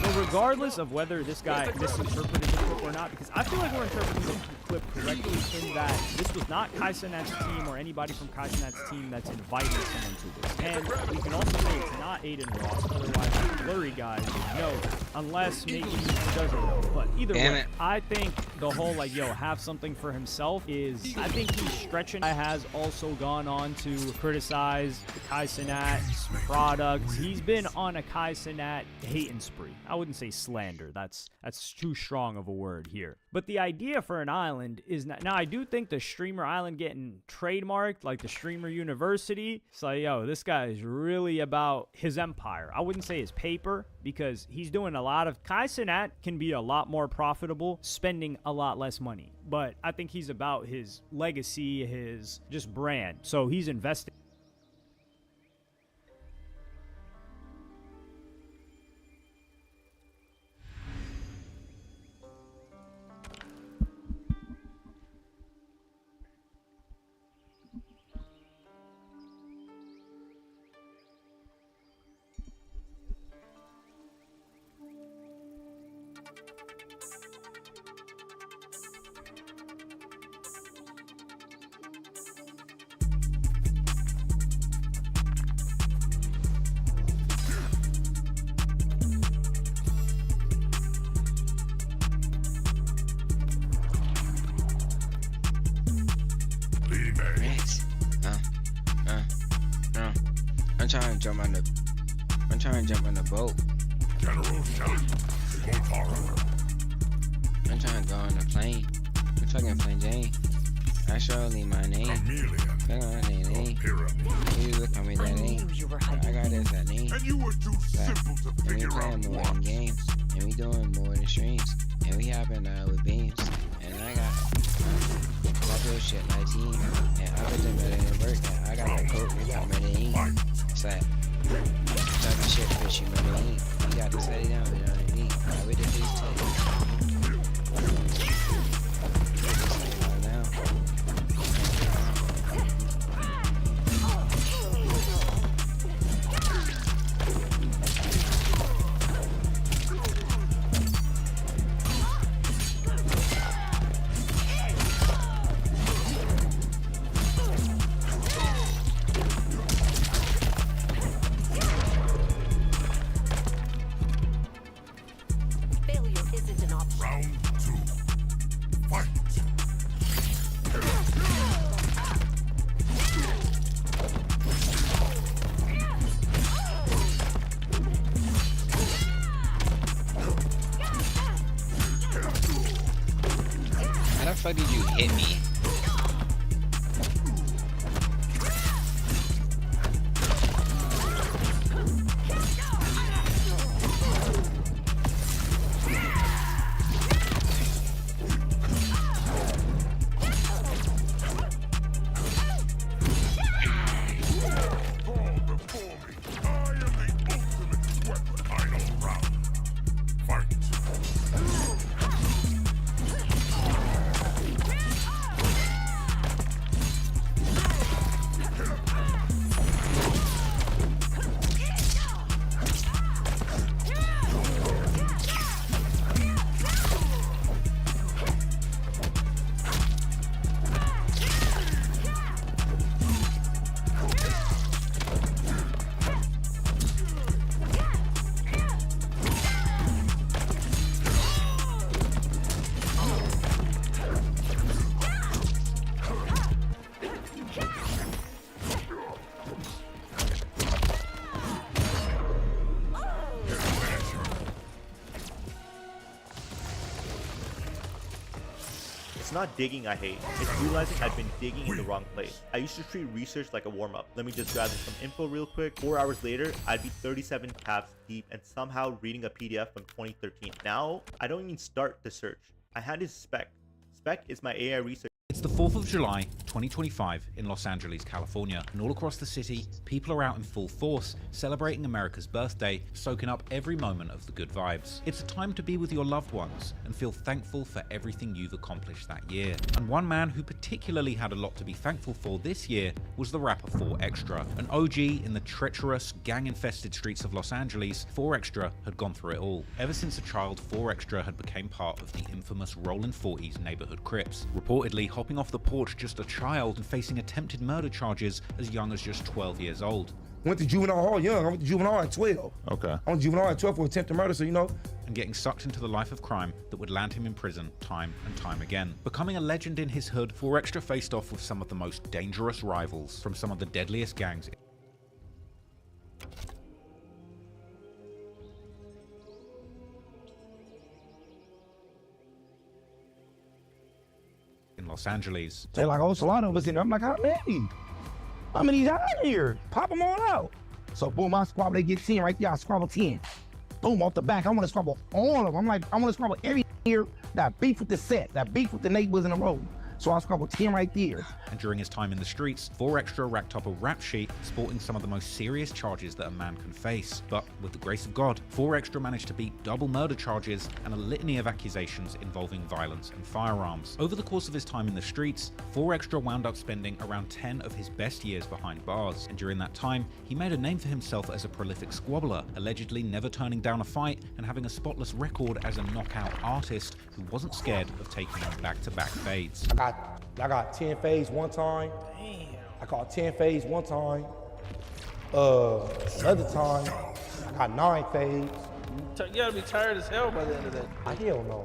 So regardless of whether this guy misinterpreted the clip or not, because I feel like we're interpreting the clip correctly in that this was not Kaisenet's team or anybody from Kaisenet's team that's inviting someone to this. And we can also say it's not Aiden Ross, otherwise the blurry guys would know that, unless maybe he doesn't know. But either way, I think the whole like, yo, have something for himself is, I think he's stretching. I has also gone on to criticize the Kaisenet products. He's been on a Kaisenet hating spree. I wouldn't say slander. That's too strong of a word here. But the idea for an island is not, now I do think the streamer island getting trademarked, like the streamer university, it's like, yo, this guy is really about his empire. I wouldn't say his paper, because he's doing a lot of, Kaisenet can be a lot more profitable spending a lot less money. But I think he's about his legacy, his just brand. So he's investing. I'm trying to jump on the boat. General Shot. I'm trying to go on the plane. I'm fucking plain Jane. That's surely my name. Look on that name. You look at me that name. I got this that name. And you were too simple to figure out what. We playing more than games. And we doing more than streams. And we hopping out with beams. And I got popular shit like team. And I put them better than work. And I got that coat and I'm ready to eat. It's like talking shit fish you better eat. You got to set it down, you know what I mean? I read the face How the fuck did you hit me? not digging I hate, it's realizing I've been digging in the wrong place. I used to treat research like a warm-up. Let me just gather some info real quick. 4 hours later, I'd be 37 tabs deep and somehow reading a PDF from 2013. Now, I don't even start the search. I had his spec. Spec is my AI research. It's the 4th of July, 2025 in Los Angeles, California, and all across the city, people are out in full force, celebrating America's birthday, soaking up every moment of the good vibes. It's a time to be with your loved ones and feel thankful for everything you've accomplished that year. And one man who particularly had a lot to be thankful for this year was the rapper 4Extra. An OG in the treacherous, gang-infested streets of Los Angeles, 4Extra had gone through it all. Ever since a child, 4Extra had become part of the infamous Rollin' 40s neighborhood Crips, reportedly hopping off the porch just a child and facing attempted murder charges as young as just 12 years old. Went to juvenile hall young. I went to juvenile at 12. Okay. I went to juvenile at 12 for attempted murder, so you know. And getting sucked into the life of crime that would land him in prison time and time again. Becoming a legend in his hood, 4Extra faced off with some of the most dangerous rivals from some of the deadliest gangs in Los Angeles. They're like, oh, so a lot of us in there. I'm like, how many? How many out here? Pop them all out. So boom, I squabble, they get 10 right there. I squabble 10. Boom, off the back. I want to squabble all of them. I'm like, I want to squabble every here that beef with the set, that beef with the neighbors in the road. So I squabbled 10 right there. And during his time in the streets, 4Extra racked up a rap sheet sporting some of the most serious charges that a man can face. But with the grace of God, 4Extra managed to beat double murder charges and a litany of accusations involving violence and firearms. Over the course of his time in the streets, 4Extra wound up spending around 10 of his best years behind bars. And during that time, he made a name for himself as a prolific squabbler, allegedly never turning down a fight and having a spotless record as a knockout artist who wasn't scared of taking on back-to-back fades. I got 10 fades one time. Damn. I caught 10 fades one time. Another time, I got 9 fades. You gotta be tired as hell by the end of that. Hell no.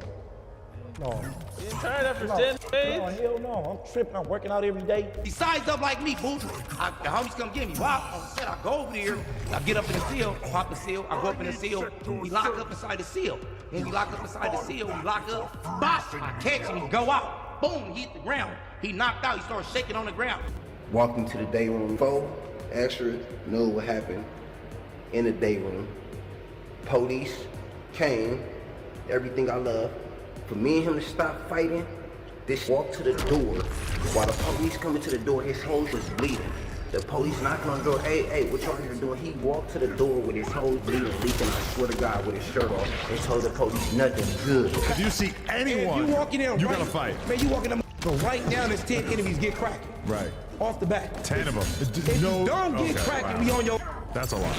No. You ain't tired after 10 fades? No, hell no. I'm tripping. I'm working out every day. He sized up like me, boo. The homies come get me. Wow. On the set, I go over there. I get up in the seal, pop the seal. I go up in the seal. We lock up inside the seal. When we lock up inside the seal, we lock up. Bop! I catch him. He go out. Boom, he hit the ground. He knocked out, he started shaking on the ground. Walked into the day room. 4Extra knew what happened in the day room. Police came, everything I love. For me and him to stop fighting, this walked to the door. While the police coming to the door, his hose was bleeding. The police knocking on the door, hey, what y'all here doing? He walked to the door with his hose bleeding, leaking, I swear to God, with his shirt off, and told the police nothing good. If you see anyone, you walk in there, you right, gotta fight. Man, you walk in there, go right now, there's 10 enemies get cracking. Right. Off the back. 10 of them. If you don't get cracking, we on your... That's a lot.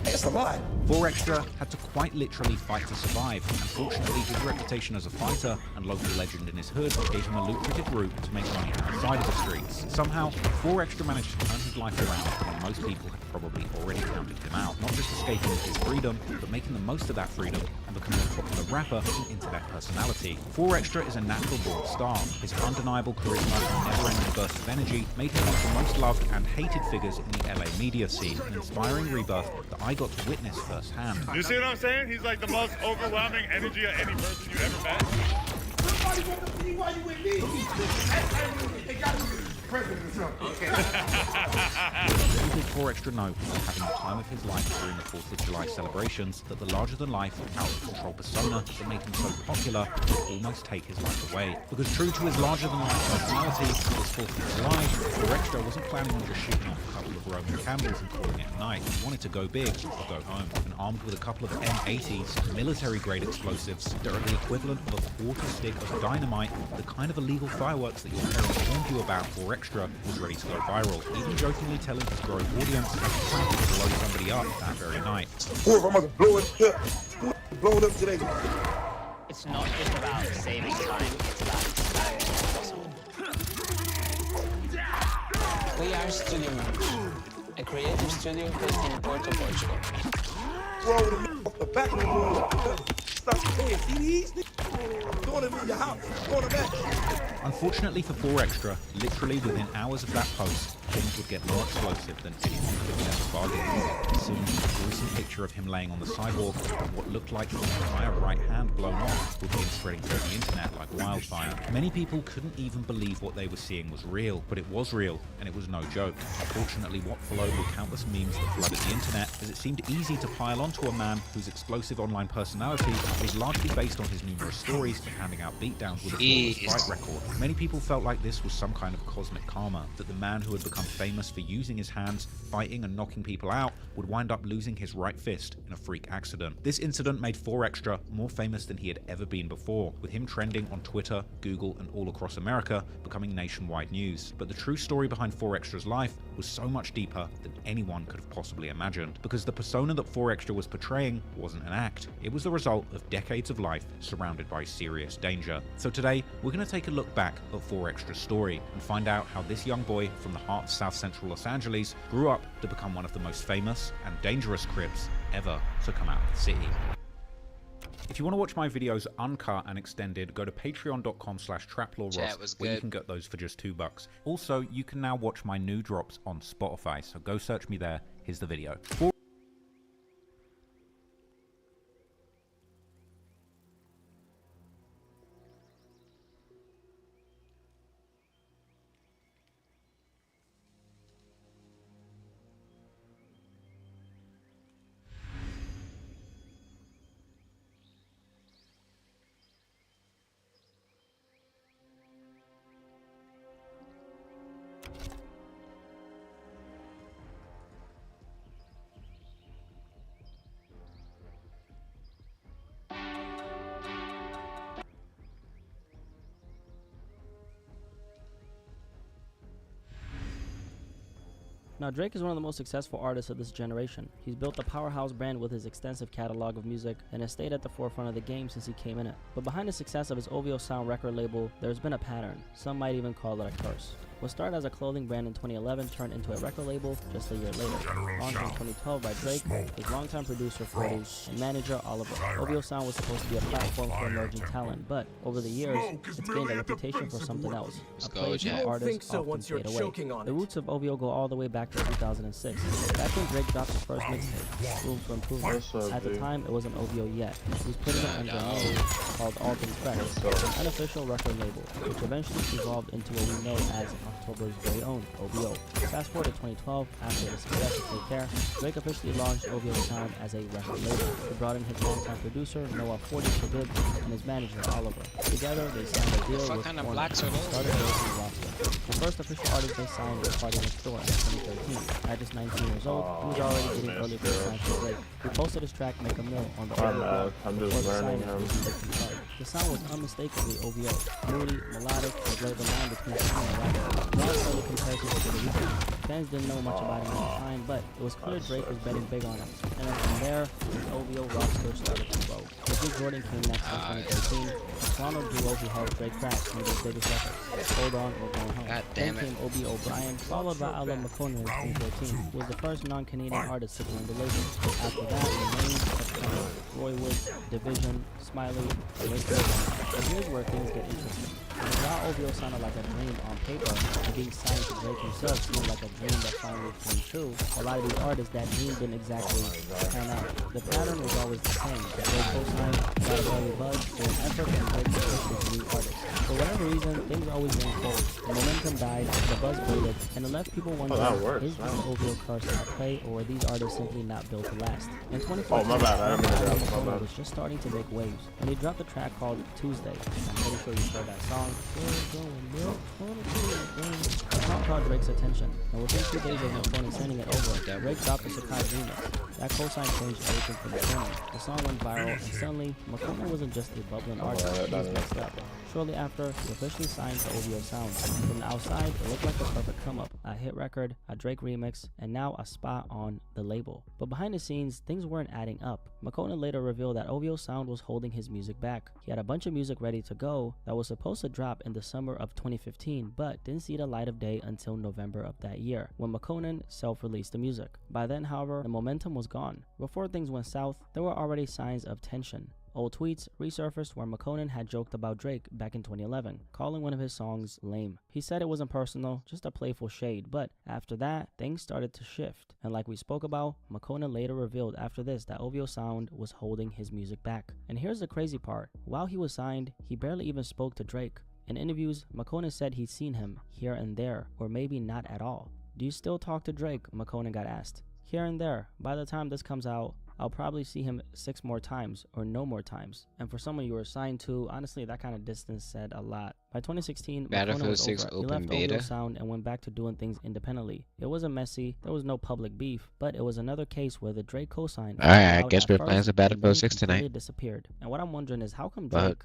It's a lot. 4Extra had to quite literally fight to survive. Unfortunately, his reputation as a fighter and local legend in his hood gave him a lucrative route to make money outside of the streets. Somehow, 4Extra managed to turn his life around when most people had probably already counted him out. Not just escaping his freedom, but making the most of that freedom and becoming a popular rapper and internet personality. 4Extra is a natural born star. His undeniable charisma and never-ending burst of energy made him one of the most loved and hated figures in the LA media scene, an inspiring rebirth that I got to witness firsthand. You see what I'm saying? He's like the most overwhelming energy of any person you ever met. Somebody want to see why you with me. They got to be president or something. Okay. Little did 4Extra know, having the time of his life during the 4th of July celebrations, that the larger-than-life, out-of-control persona that made him so popular would almost take his life away. Because true to his larger-than-life personality, this 4th of July, 4Extra wasn't planning on just shooting off a couple of Roman candles and calling it a night. He wanted to go big or go home. And armed with a couple of M80s, military-grade explosives that are the equivalent of a quarter stick of dynamite, the kind of illegal fireworks that your parents warned you about, 4Extra was ready to go viral, even jokingly telling his growing audience that he planned to blow somebody up that very night. I'm gonna blow it up. Blow it up today. It's not just about saving time, it's about inspiring people. We are Studio Members, a creative studio based in Porto, Portugal. Roll them off the back of the room. Stop saying, see these? Throwing them in your house. Throwing them back. Unfortunately for 4Extra, literally within hours of that post, things would get more explosive than anyone could have ever bargained for. Soon, a gruesome picture of him laying on the sidewalk with what looked like his entire right hand blown off would begin spreading through the internet like wildfire. Many people couldn't even believe what they were seeing was real, but it was real, and it was no joke. Unfortunately, what followed were countless memes that flooded the internet, as it seemed easy to pile onto a man whose explosive online personality was largely based on his numerous stories of handing out beatdowns with a flawless fight record. Many people felt like this was some kind of cosmic karma, that the man who had become famous for using his hands, fighting and knocking people out, would wind up losing his right fist in a freak accident. This incident made 4Extra more famous than he had ever been before, with him trending on Twitter, Google, and all across America, becoming nationwide news. But the true story behind 4Extra's life was so much deeper than anyone could have possibly imagined, because the persona that 4Extra was portraying wasn't an act. It was the result of decades of life surrounded by serious danger. So today, we're going to take a look back at 4Extra's story and find out how this young boy from the heart of South Central Los Angeles grew up to become one of the most famous and dangerous Crips ever to come out of the city. If you want to watch my videos uncut and extended, go to patreon.com/traplawross, where you can get those for just $2. Also, you can now watch my new drops on Spotify, so go search me there. Here's the video. Now, Drake is one of the most successful artists of this generation. He's built a powerhouse brand with his extensive catalog of music and has stayed at the forefront of the game since he came in it. But behind the success of his OVO Sound record label, there's been a pattern. Some might even call it a curse. What started as a clothing brand in 2011 turned into a record label just a year later. Launched in 2012 by Drake, his longtime producer 40, and manager Oliver. OVO Sound was supposed to be a platform for emerging talent, but over the years, it's gained a reputation for something else. A place where artists often fade away. The roots of OVO go all the way back to 2006. Back when Drake dropped his first mixtape, Room for Improvement. At the time, it wasn't OVO yet. He was putting it under a name called All Things Fresh, an unofficial record label, which eventually evolved into what we know as October's very own OVO. Fast forward to 2012, after the success of Take Care, Drake officially launched OVO Sound as a record label. He brought in his longtime producer Noah 40 Shabib and his manager Oliver. Together, they signed a deal with Warner and started building the roster. The first official artist they signed was Party Next Door in 2013. At just 19 years old, he was already getting early for signs for Drake. He posted his track Make a Mill on the OVO blog before the signing of the sound was unmistakably OVO, moody, melodic, and blurred the line between singing and rapping. Drawn further comparisons to the weekend. Fans didn't know much about him at the time, but it was clear Drake was betting big on him. And then from there, the OVO roster started to grow. Big Jordan came next in 2013. The Toronto duo who held Drake back made his biggest records, Hold On or Going Home. Then came O.B. O'Brien, followed by Alan McConan in 2014, who was the first non-Canadian artist to join the label. After that, the names of Roy Woods, Division, Smiley, and Rick Rubin. But here's where things get interesting. While OVO sounded like a dream on paper, and being signed to Drake himself seemed like a dream that finally came true, a lot of these artists, that dream didn't exactly pan out. The pattern was always the same. Drake co-signed, got an early buzz, and an effort and Drake with new artists. For whatever reason, things were always going forward. The momentum died, the buzz faded, and it left people wondering, is this OVO curse at play, or are these artists simply not built to last? In 2014, McConan was just starting to make waves, and he dropped a track called Tuesday. I'm pretty sure you heard that song. The song caught Drake's attention, and within 2 days of McConan sending it over, Drake dropped a surprise remix. That cosign changed everything for McConan. The song went viral, and suddenly, McConan wasn't just a bubbling artist, he was mixed up. Shortly after, he officially signed to OVO Sound. From the outside, it looked like a perfect come-up, a hit record, a Drake remix, and now a spot on the label. But behind the scenes, things weren't adding up. McConan later revealed that OVO Sound was holding his music back. He had a bunch of music ready to go that was supposed to drop in the summer of 2015, but didn't see the light of day until November of that year, when McConan self-released the music. By then, however, the momentum was gone. Before things went south, there were already signs of tension. Old tweets resurfaced where McConan had joked about Drake back in 2011, calling one of his songs lame. He said it wasn't personal, just a playful shade, but after that, things started to shift. And like we spoke about, McConan later revealed after this that OVO Sound was holding his music back. And here's the crazy part. While he was signed, he barely even spoke to Drake. In interviews, McConan said he'd seen him here and there, or maybe not at all. Do you still talk to Drake? McConan got asked. Here and there. By the time this comes out, I'll probably see him 6 more times or no more times. And for someone you were signed to, honestly, that kind of distance said a lot. By 2016, McConan was over. He left OVO Sound and went back to doing things independently. It wasn't messy, there was no public beef, but it was another case where the Drake co-signed. Alright, I guess we're playing some Battlefield 6 tonight. Disappeared. And what I'm wondering is how come Drake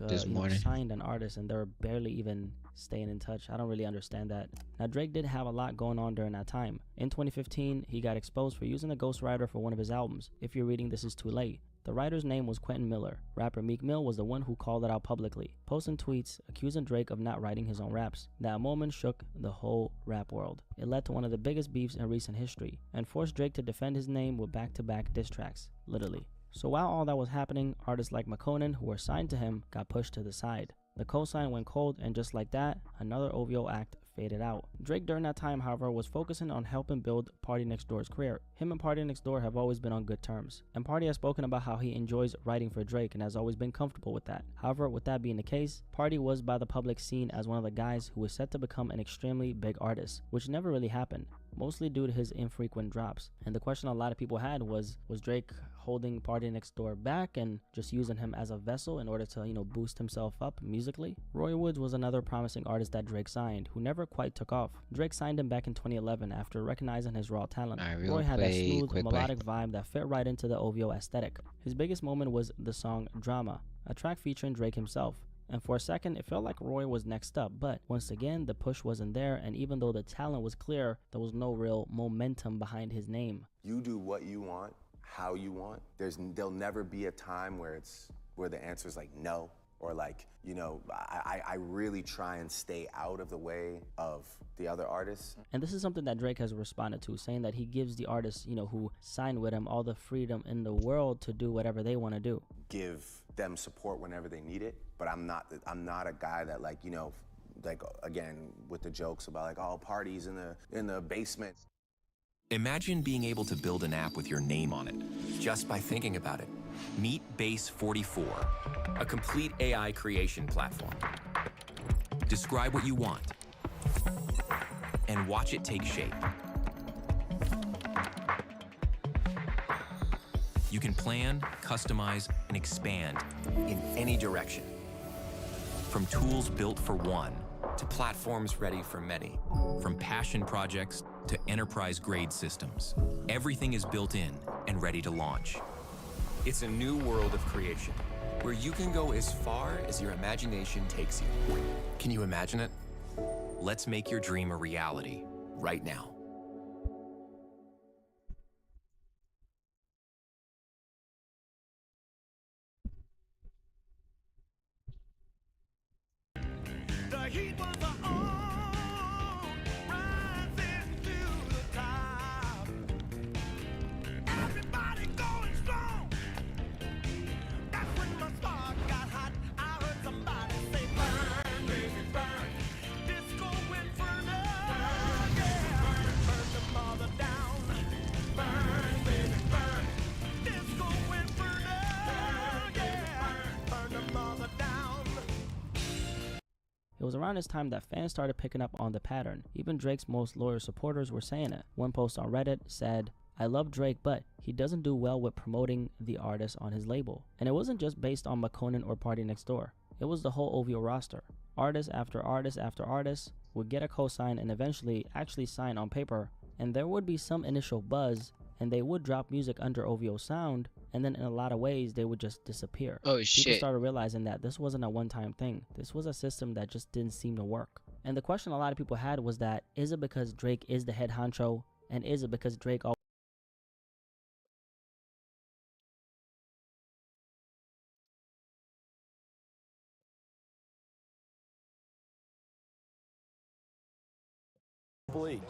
signed an artist and they're barely even staying in touch? I don't really understand that. Now, Drake did have a lot going on during that time. In 2015, he got exposed for using a ghostwriter for one of his albums. If you're reading This Is Too Late. The writer's name was Quentin Miller. Rapper Meek Mill was the one who called it out publicly, posting tweets accusing Drake of not writing his own raps. That moment shook the whole rap world. It led to one of the biggest beefs in recent history, and forced Drake to defend his name with back-to-back diss tracks, literally. So while all that was happening, artists like McConan, who were signed to him, got pushed to the side. The cosign went cold, and just like that, another OVO act faded out. Drake during that time, however, was focusing on helping build Party Next Door's career. Him and Party Next Door have always been on good terms, and Party has spoken about how he enjoys writing for Drake and has always been comfortable with that. However, with that being the case, Party was by the public seen as one of the guys who was set to become an extremely big artist, which never really happened, mostly due to his infrequent drops. And the question a lot of people had was Drake holding Party Next Door back and just using him as a vessel in order to, boost himself up musically? Roy Woods was another promising artist that Drake signed, who never quite took off. Drake signed him back in 2011 after recognizing his raw talent. Roy had that smooth, melodic vibe that fit right into the OVO aesthetic. His biggest moment was the song Drama, a track featuring Drake himself. And for a second, it felt like Roy was next up, but once again, the push wasn't there, and even though the talent was clear, there was no real momentum behind his name. You do what you want, how you want. There'll never be a time where the answer is like no, or like, I really try and stay out of the way of the other artists. And this is something that Drake has responded to, saying that he gives the artists, who sign with him all the freedom in the world to do whatever they want to do. Give them support whenever they need it, but I'm not a guy that like again with the jokes about like all parties in the basement. Imagine being able to build an app with your name on it, just by thinking about it. Meet Base 44, a complete AI creation platform. Describe what you want, and watch it take shape. You can plan, customize, and expand in any direction. From tools built for one, to platforms ready for many. From passion projects to enterprise-grade systems. Everything is built in and ready to launch. It's a new world of creation, where you can go as far as your imagination takes you. Can you imagine it? Let's make your dream a reality, right now. The heat was on, rising to the top. Everybody going strong. That's when my spark got hot. I heard somebody say, burn, baby, burn. Disco Inferno, yeah. Burn the mother down. Burn, baby, burn. Disco Inferno, yeah. Burn the mother down. It was around this time that fans started picking up on the pattern. Even Drake's most loyal supporters were saying it. One post on Reddit said, I love Drake, but he doesn't do well with promoting the artist on his label. And it wasn't just based on McConan or Party Next Door. It was the whole OVO roster. Artist after artist after artist would get a cosign and eventually actually sign on paper, and there would be some initial buzz, and they would drop music under OVO Sound, and then in a lot of ways they would just disappear. Oh People shit. started realizing that this wasn't a one-time thing. This was a system that just didn't seem to work. And the question a lot of people had was that, is it because Drake is the head honcho, and is it because Drake Bleak.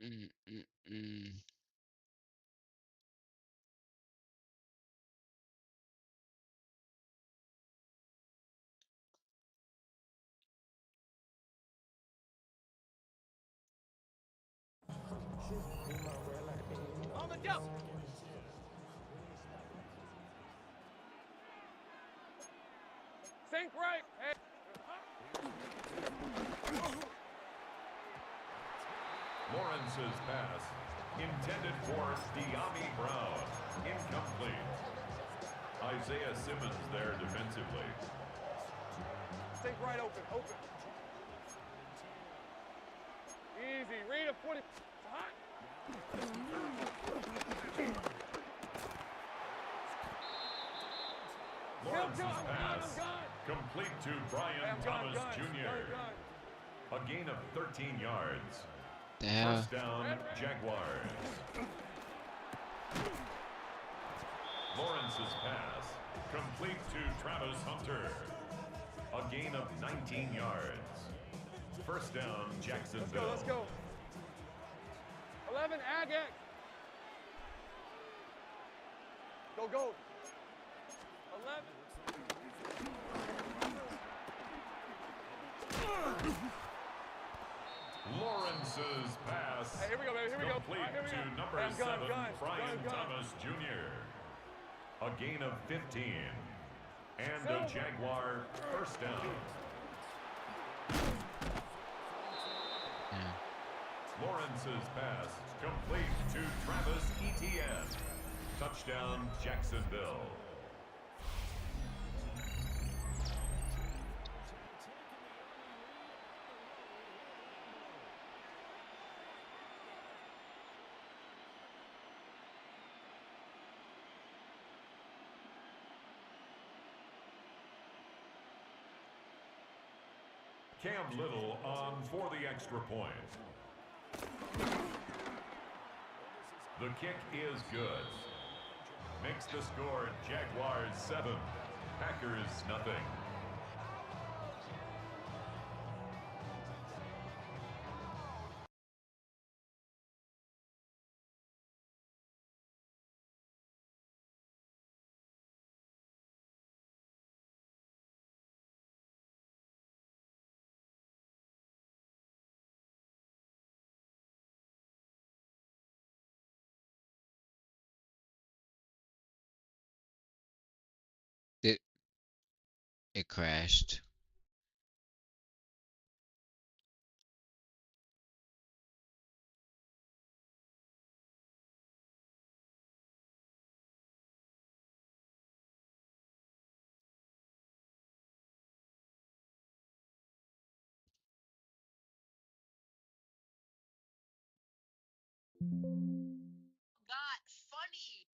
On the jump. Sink right. Hey. Lawrence's pass, intended for Deami Brown, incomplete. Isaiah Simmons there defensively. Sink right open. Open. Easy. Read a 40. Hot. Lawrence's pass, complete to Brian Thomas Jr. A gain of 13 yards. Damn. First down, Jaguars. Lawrence's pass, complete to Travis Hunter. A gain of 19 yards. First down, Jacksonville. Let's go. 11, Agate. Go. 11. Lawrence's pass, Hey, here we go, baby. Here we go. complete All right, here we to go. number Gun, 7, gun, Brian gun. Thomas Jr. A gain of 15. And a Jaguar first down. Lawrence's pass, complete to Travis Etienne. Touchdown, Jacksonville. Cam Little on for the extra point. The kick is good. Makes the score Jaguars 7, Packers nothing. It crashed. God, funny.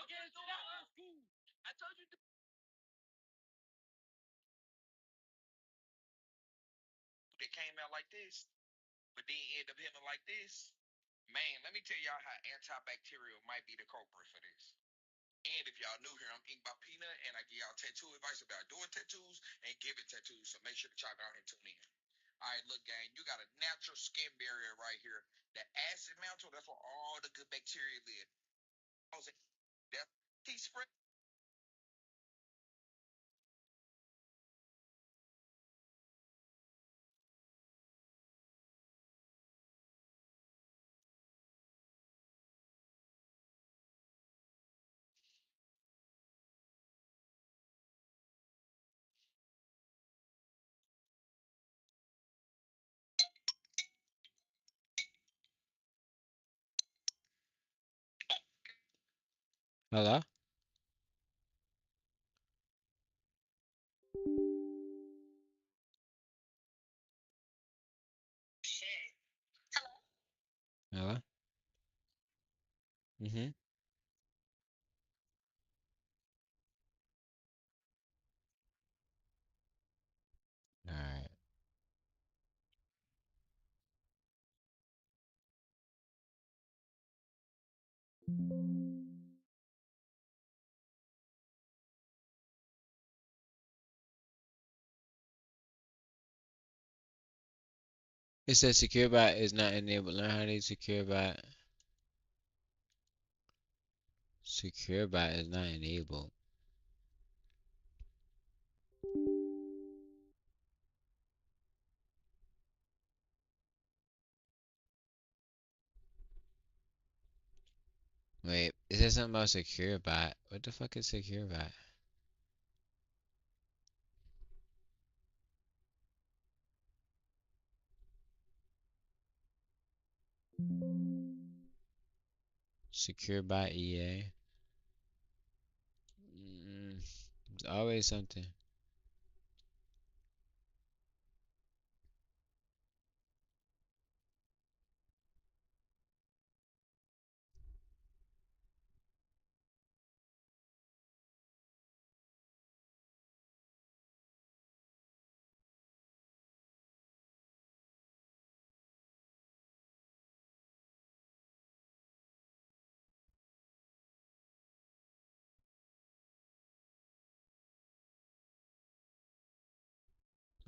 Okay, so that was cool. I told you. They came out like this, but then end up hitting like this. Man, let me tell y'all how antibacterial might be the culprit for this. And if y'all new here, I'm Ink by Peanut, and I give y'all tattoo advice about doing tattoos and giving tattoos. So make sure to check out and tune in. All right, look, gang, you got a natural skin barrier right here. The acid mantle, that's where all the good bacteria live. That's teaspoon. Hello? Hello? Mm-hmm. Alright. It says secure bot is not enabled. Learn how to secure bot. Secure bot is not enabled. Wait, it says something about secure bot. What the fuck is secure bot? Secure bot EA. It's always something.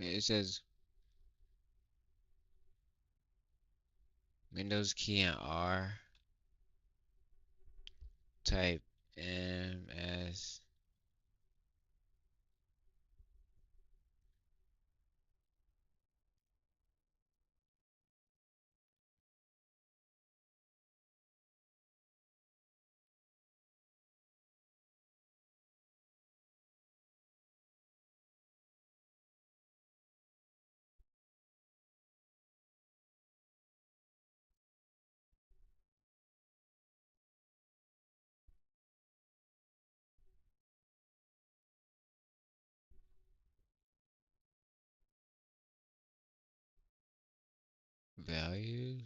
It says Windows key and R. Type MS. Values.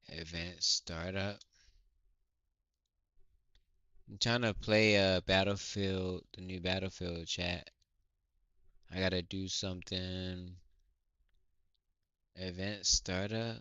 Advanced startup. I'm trying to play Battlefield, the new Battlefield chat. I gotta do something. Advanced startup.